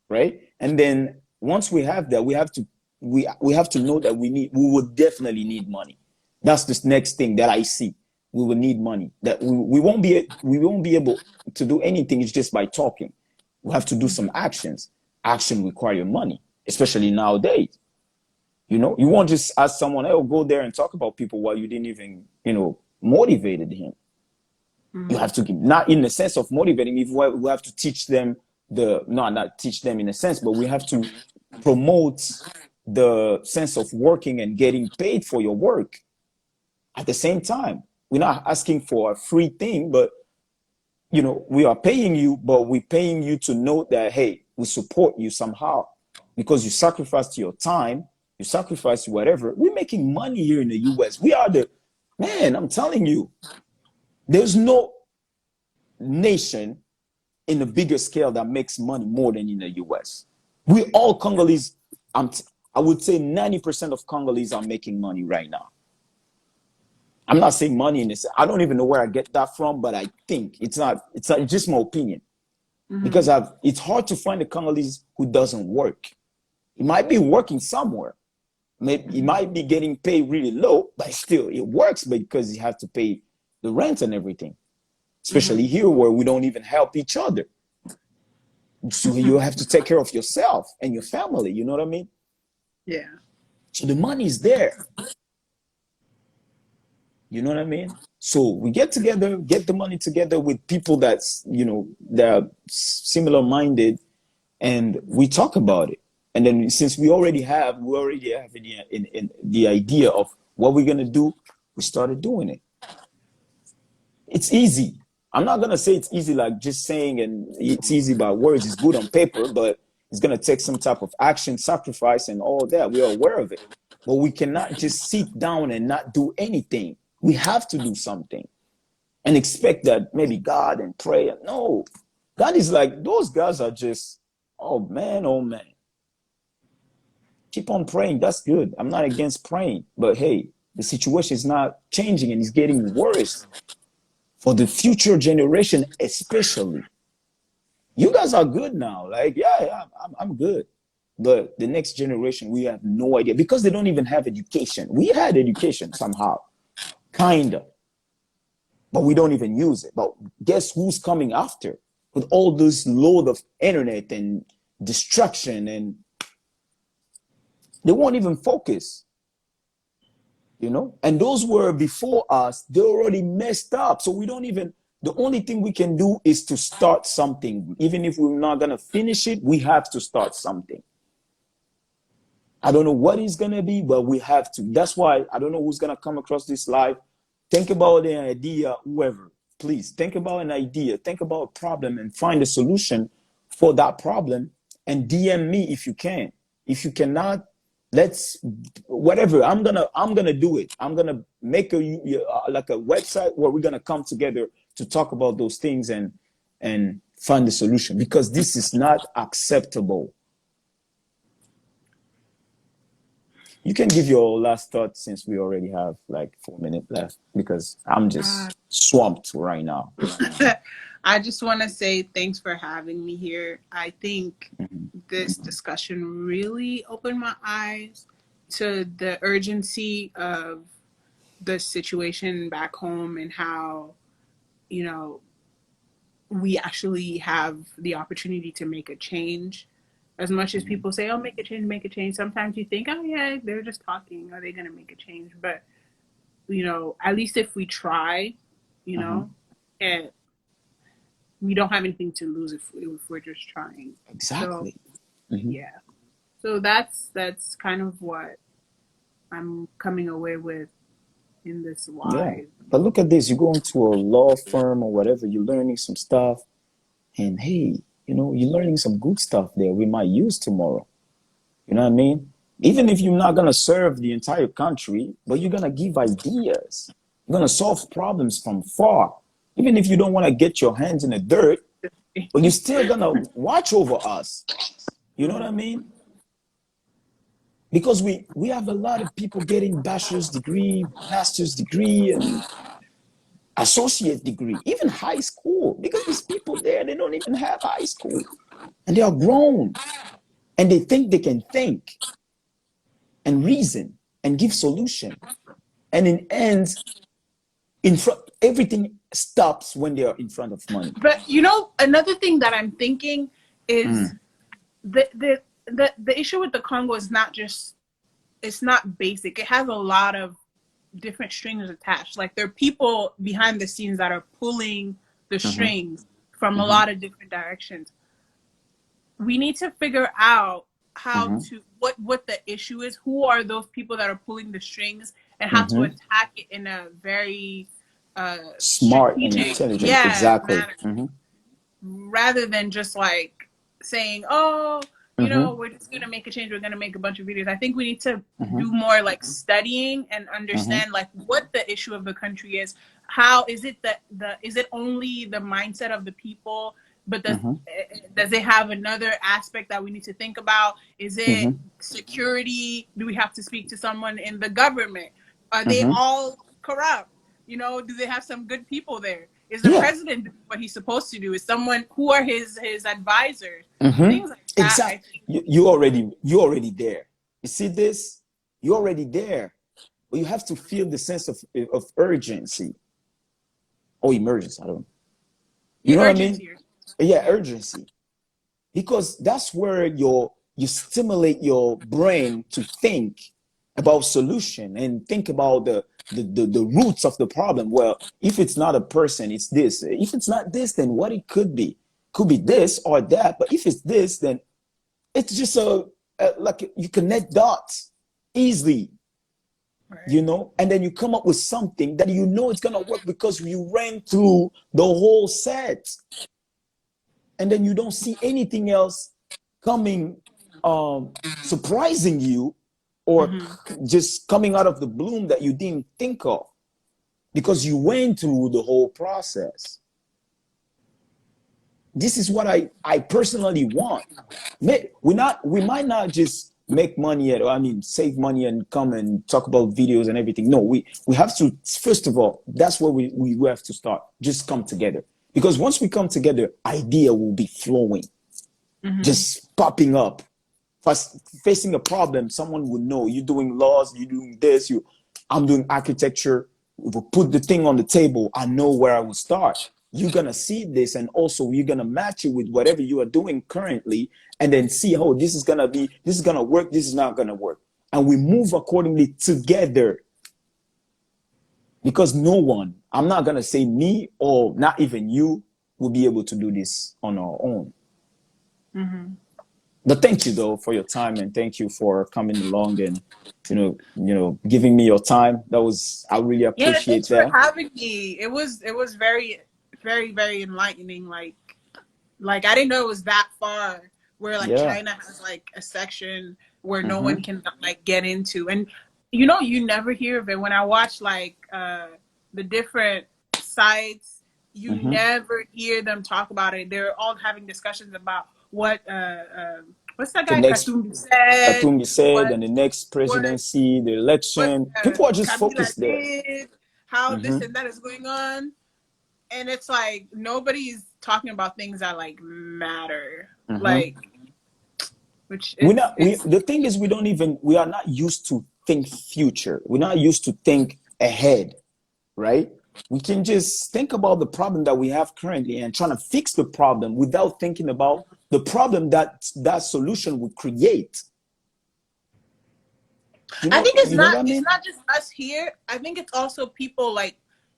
right? And then once we have that, we have to know that we will definitely need money. That's the next thing that I see. We will need money. That we won't be able to do anything. It's just by talking. We have to do some actions. Action require money, especially nowadays. You know, you won't just ask someone, "Hey, go there and talk about people," while you didn't even, you know, motivated him. You have to not in the sense of motivating. We have to teach them not teach them in a sense, but we have to promote the sense of working and getting paid for your work. At the same time, we're not asking for a free thing, but, you know, we are paying you, but we're paying you to know that, hey, we support you somehow because you sacrificed your time, you sacrificed whatever. We're making money here in the US. We are man, I'm telling you, there's no nation in a bigger scale that makes money more than in the US. We all Congolese, I would say 90% of Congolese are making money right now. I'm not saying money in this. I don't even know where I get that from, but I think it's not just my opinion. Because it's hard to find a Congolese who doesn't work. He might be working somewhere, Maybe he might be getting paid really low, but still it works because you have to pay the rent and everything. Especially here where we don't even help each other. So you have to take care of yourself and your family. You know what I mean? Yeah. So the money is there. You know what I mean? So we get together, get the money together with people that's, that are similar minded, and we talk about it. And then since we already have the idea of what we're going to do, we started doing it. It's easy. I'm not going to say it's easy like just saying, and it's easy by words. It's good on paper, but it's going to take some type of action, sacrifice, and all that. We are aware of it. But we cannot just sit down and not do anything. We have to do something and expect that maybe God and pray. No, God is like, those guys are just, oh man. Keep on praying. That's good. I'm not against praying. But hey, the situation is not changing and it's getting worse for the future generation, especially. You guys are good now. Like, yeah, I'm good. But the next generation, we have no idea because they don't even have education. We had education somehow, kind of, but we don't even use it. But guess who's coming after with all this load of internet and distraction, and they won't even focus, and those were before us, they already messed up. So we don't even, the only thing we can do is to start something. Even if we're not going to finish it, we have to start something. I don't know what it's going to be, but we have to. That's why I don't know who's going to come across this live. Think about an idea, whoever. Please think about an idea. Think about a problem and find a solution for that problem, and DM me if you can. If you cannot, whatever. I'm gonna do it. I'm gonna make like a website where we're gonna come together to talk about those things and find the solution, because this is not acceptable. You can give your last thought since we already have like 4 minutes left, because I'm just swamped right now. I just want to say thanks for having me here. I think this discussion really opened my eyes to the urgency of the situation back home and how, we actually have the opportunity to make a change. As much as people say, oh, make a change. Sometimes you think, oh, yeah, they're just talking. Are they going to make a change? But, at least if we try, and we don't have anything to lose if we're just trying. Exactly. So, yeah. So that's kind of what I'm coming away with in this live. Yeah. But look at this. You go into a law firm or whatever, you're learning some stuff, and hey, you're learning some good stuff there we might use tomorrow. You know what I mean? Even if you're not going to serve the entire country, but you're going to give ideas. You're going to solve problems from far. Even if you don't want to get your hands in the dirt, but you're still going to watch over us. You know what I mean? Because we have a lot of people getting bachelor's degree, master's degree, and associate degree, even high school, because these people there, they don't even have high school, and they are grown, and they think they can think and reason and give solution, and in ends in front, everything stops when they are in front of money. But another thing that I'm thinking is the issue with the Congo is not just, it's not basic. It has a lot of different strings attached. Like, there are people behind the scenes that are pulling the strings from a lot of different directions. We need to figure out how to, what the issue is, who are those people that are pulling the strings, and how to attack it in a very smart and intelligent, exactly, manner, rather than just like saying, oh, we're just going to make a change, we're going to make a bunch of videos. I think we need to do more like studying and understand like what the issue of the country is. How is it that is it only the mindset of the people, but does it have another aspect that we need to think about? Is it security? Do we have to speak to someone in the government? Are they all corrupt? Do they have some good people there? Is the president doing what he's supposed to do? Is someone, who are his advisors? Things like that. Exactly. You already there. You see this? You're already there. But you have to feel the sense of urgency or emergency. I don't know. You Yeah, know what I urgency. mean? Yeah, Yeah. urgency. Because that's where you stimulate your brain to think about solution and think about the roots of the problem. Well, if it's not a person, it's this. If it's not this, then what it could be? Could be this or that. But if it's this, then it's just a like you connect dots easily, Right. and then you come up with something that it's gonna work because you ran through the whole set, and then you don't see anything else coming, surprising you, or Mm-hmm. just coming out of the bloom that you didn't think of because you went through the whole process. This is what I personally want. We might not just make money save money and come and talk about videos and everything. No, we have to, first of all, that's where we have to start. Just come together. Because once we come together, idea will be flowing, Mm-hmm. just popping up. Facing a problem, someone would know you're doing laws, you're doing this, I'm doing architecture. We'll put the thing on the table. I know where I will start. You're gonna see this, and also you're gonna match it with whatever you are doing currently, and then see, oh, this is gonna work, this is not gonna work. And we move accordingly together. Because no one, I'm not gonna say me or not even you, will be able to do this on our own. Mm-hmm. But thank you though for your time, and thank you for coming along and giving me your time. I really Yeah, appreciate thanks for that. having me. It was very, very, very enlightening. Like I didn't know it was that far where like Yeah. China has like a section where no one Mm-hmm. can like get into. And you never hear of it. When I watch like the different sites, you Mm-hmm. never hear them talk about it. They're all having discussions about what's that The guy next Katumbi said, Katumbi said, what and the next what presidency, the what election, people are just Kabila focused there. did, how this Mm-hmm. and that is going on, and it's like nobody's talking about things that like matter, Mm-hmm. like which we it's not we it's the thing is, we are not used to think future. We're not used to think ahead, right? We can just think about the problem that we have currently and trying to fix the problem without thinking about the problem that solution would create. I think You know what I it's mean? not just us here. I think it's also people like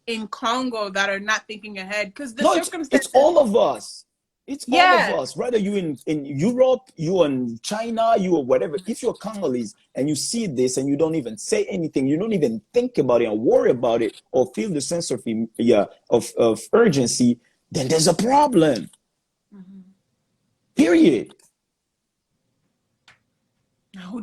in Congo that are not thinking ahead because the No, it's circumstances. all of us. It's all of Yeah. us. Whether you in Europe, you in China, you or whatever. If you're Congolese and you see this and you don't even say anything, you don't even think about it and worry about it or feel the sense of of urgency, then there's a problem. Mm-hmm. Period. Now, who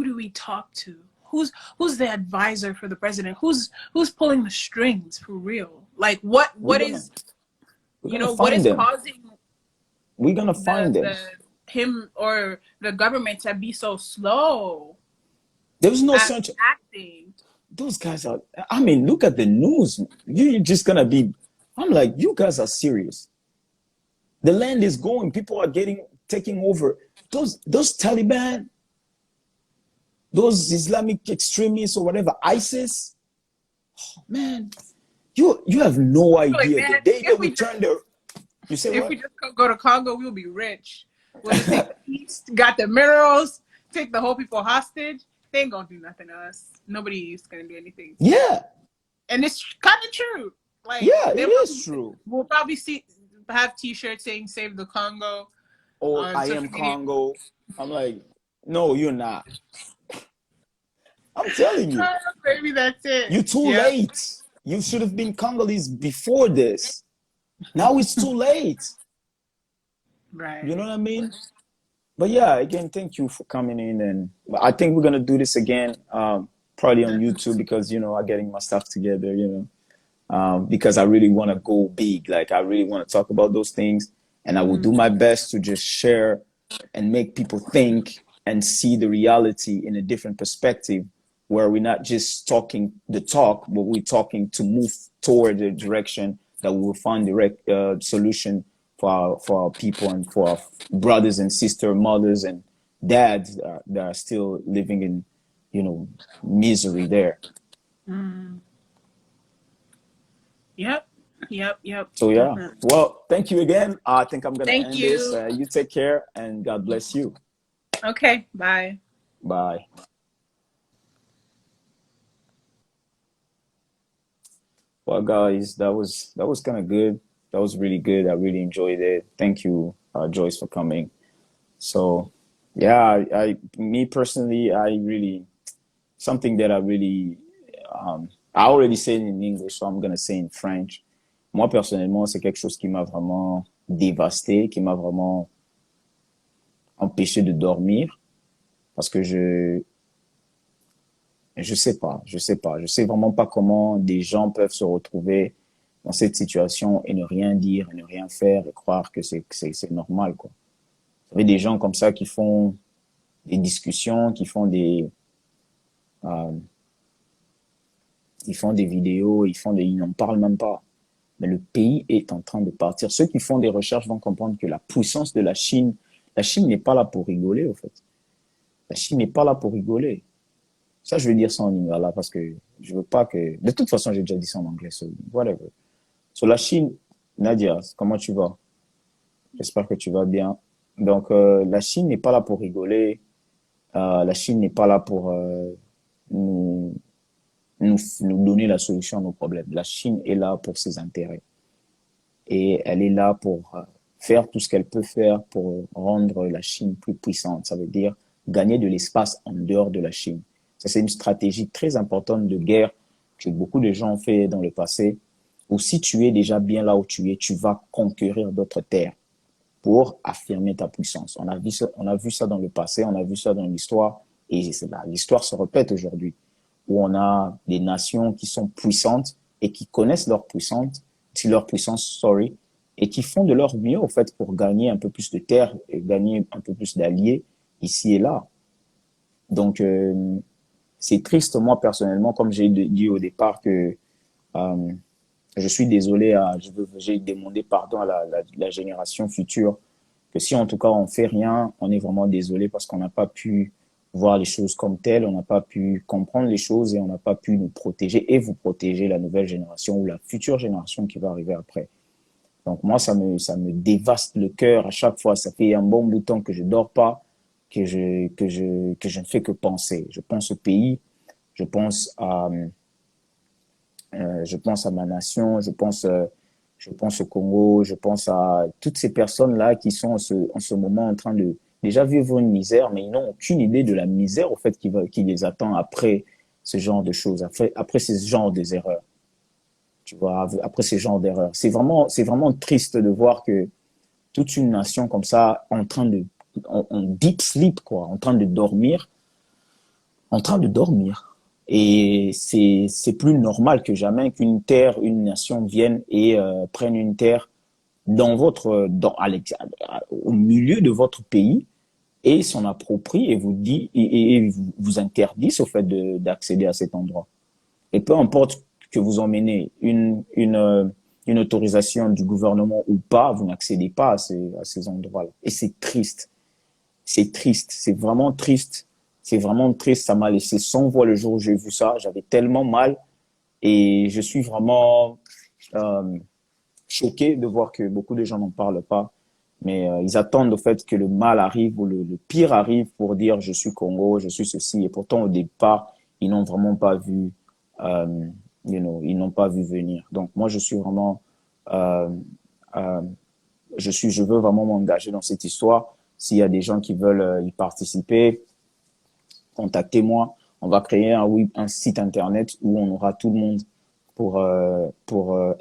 do we talk to? Who's the advisor for the president? Who's pulling the strings for real? Like what We're what gonna is we're gonna what find is them. causing We're gonna the find them. the him or the government to be so slow There's no at such. acting? Those guys are. I mean, look at the news. You're just gonna be. I'm like, you guys are serious. The land is going. People are taking over. Those Taliban, those Islamic extremists or whatever, ISIS. Man, you have no Like, idea. The man, day they will turn their. You say if we what? just go to Congo, we'll be rich. We'll just take the east, got the minerals, take the whole people hostage. They ain't gonna do nothing to us. Nobody's gonna do anything. Yeah, And it's kind of true. Like yeah, it is true. we'll probably have T-shirts saying "Save the Congo" Or on I social am media. Congo. I'm like, no, you're not. I'm telling you, Maybe that's it. you're too Yeah. late. You should have been Congolese before this. Now it's too late. You know Right. what I mean? But yeah, again, thank you for coming in, and I think we're gonna do this again, probably on YouTube because I'm getting my stuff together, because I really want to go big. Like I really want to talk about those things, and I will do Mm-hmm. my best to just share and make people think and see the reality in a different perspective, where we're not just talking the talk, but we're talking to move toward the direction that we will find direct solution for our people and for our brothers and sisters, mothers and dads that are still living misery there. Yep. So yeah, Definitely. well, thank you again. I think I'm gonna Thank end this. you. You take care and God bless you. Okay, bye. Bye. Well, guys, that was kind of good. That was really good. I really enjoyed it. Thank you, Joyce, for coming. So, yeah, me personally, I really something that I really, I already said in English, so I'm gonna say in French. Moi, personnellement, c'est quelque chose qui m'a vraiment dévasté, qui m'a vraiment empêché de dormir, parce que je sais vraiment pas comment des gens peuvent se retrouver dans cette situation et ne rien dire, et ne rien faire, et croire que c'est normal, quoi. Vous savez, des gens comme ça qui font des discussions, euh, ils font des vidéos, ils n'en parlent même pas. Mais le pays est en train de partir. Ceux qui font des recherches vont comprendre que la puissance de la Chine n'est pas là pour rigoler, au fait. La Chine n'est pas là pour rigoler. Ça, je vais dire ça en lingala parce que je veux pas que... De toute façon, j'ai déjà dit ça en anglais, so whatever. Sur la Chine, Nadia, comment tu vas? J'espère que tu vas bien. Donc, la Chine n'est pas là pour rigoler. La Chine n'est pas là pour nous, nous donner la solution à nos problèmes. La Chine est là pour ses intérêts. Et elle est là pour faire tout ce qu'elle peut faire pour rendre la Chine plus puissante. Ça veut dire gagner de l'espace en dehors de la Chine. Ça, c'est une stratégie très importante de guerre que beaucoup de gens ont fait dans le passé. Ou si tu es déjà bien là où tu es, tu vas conquérir d'autres terres pour affirmer ta puissance. On a vu ça dans le passé, on a vu ça dans l'histoire, et l'histoire se répète aujourd'hui, où on a des nations qui sont puissantes et qui connaissent leur puissance, et qui font de leur mieux, au fait, pour gagner un peu plus de terres et gagner un peu plus d'alliés ici et là. Donc, c'est triste, moi, personnellement, comme j'ai dit au départ, que je suis désolé, j'ai demandé pardon à la génération future, que si en tout cas on fait rien, on est vraiment désolé parce qu'on n'a pas pu voir les choses comme telles, on n'a pas pu comprendre les choses et on n'a pas pu nous protéger et vous protéger, la nouvelle génération ou la future génération qui va arriver après. Donc moi, ça me dévaste le cœur à chaque fois. Ça fait un bon bout de temps que je dors pas, que je ne fais que penser. Je pense au pays, je pense à ma nation, je pense au Congo, je pense à toutes ces personnes-là qui sont en ce moment en train de déjà vivre une misère, mais ils n'ont aucune idée de la misère au fait qui les attend après ce genre de choses, après ce genre d'erreurs. Tu vois, après ce genre d'erreurs. C'est vraiment triste de voir que toute une nation comme ça, en deep sleep, quoi, en train de dormir. Et c'est plus normal que jamais une nation vienne et prenne une terre au milieu de votre pays et s'en approprie et vous dit et vous interdise au fait d'accéder à cet endroit. Et peu importe que vous emmenez une autorisation du gouvernement ou pas, vous n'accédez pas à ces endroits-là. Et c'est triste. C'est triste. C'est vraiment triste. C'est vraiment triste. Ça m'a laissé sans voix le jour où j'ai vu ça. J'avais tellement mal et je suis vraiment choqué de voir que beaucoup de gens n'en parlent pas. Mais ils attendent au fait que le mal arrive ou le pire arrive pour dire je suis Congo, je suis ceci. Et pourtant, au départ, ils n'ont vraiment pas vu, ils n'ont pas vu venir. Donc moi, je suis vraiment, euh, euh, je veux vraiment m'engager dans cette histoire. S'il y a des gens qui veulent y participer, contactez-moi. On va créer un site internet où on aura tout le monde pour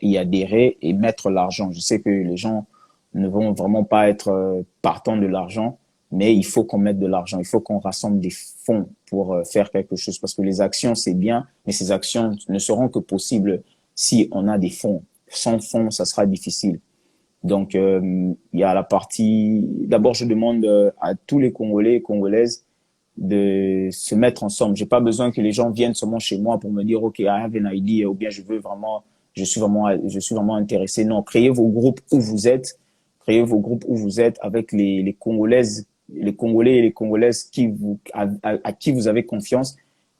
y adhérer et mettre l'argent. Je sais que les gens ne vont vraiment pas être partants de l'argent, mais il faut qu'on mette de l'argent. Il faut qu'on rassemble des fonds pour faire quelque chose. Parce que les actions, c'est bien, mais ces actions ne seront que possibles si on a des fonds. Sans fonds, ça sera difficile. Donc, il y a la partie... D'abord, je demande à tous les Congolais et Congolaises de se mettre ensemble. J'ai pas besoin que les gens viennent seulement chez moi pour me dire, OK, I have an idea, ou bien je suis vraiment intéressé. Non, créez vos groupes où vous êtes. Créez vos groupes où vous êtes avec les Congolaises, les Congolais et les Congolaises à qui vous avez confiance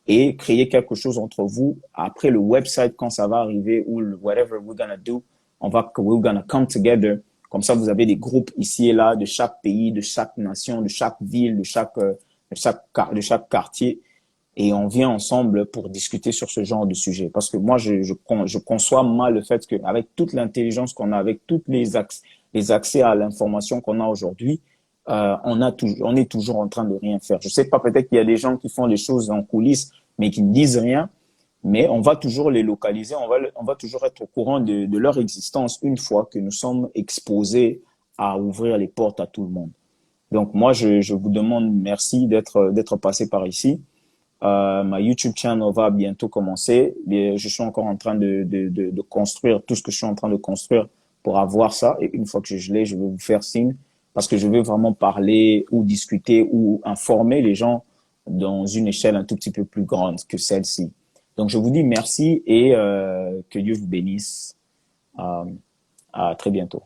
et créer quelque chose entre vous. Après le website, quand ça va arriver, ou le whatever we're gonna do, we're gonna come together. Comme ça, vous avez des groupes ici et là de chaque pays, de chaque nation, de chaque ville, de chaque quartier. Et on vient ensemble pour discuter sur ce genre de sujet. Parce que moi, je conçois mal le fait qu'avec toute l'intelligence qu'on a, avec tous les accès à l'information qu'on a aujourd'hui, on est toujours en train de rien faire. Je sais pas, peut-être qu'il y a des gens qui font les choses en coulisses, mais qui ne disent rien, mais on va toujours les localiser, on va toujours être au courant de leur existence une fois que nous sommes exposés à ouvrir les portes à tout le monde. Donc moi, je vous demande merci d'être passé par ici. Ma YouTube channel va bientôt commencer. Et je suis encore en train de construire tout ce que je suis en train de construire pour avoir ça. Et une fois que je l'ai, je vais vous faire signe parce que je veux vraiment parler ou discuter ou informer les gens dans une échelle un tout petit peu plus grande que celle-ci. Donc, je vous dis merci et que Dieu vous bénisse. À très bientôt.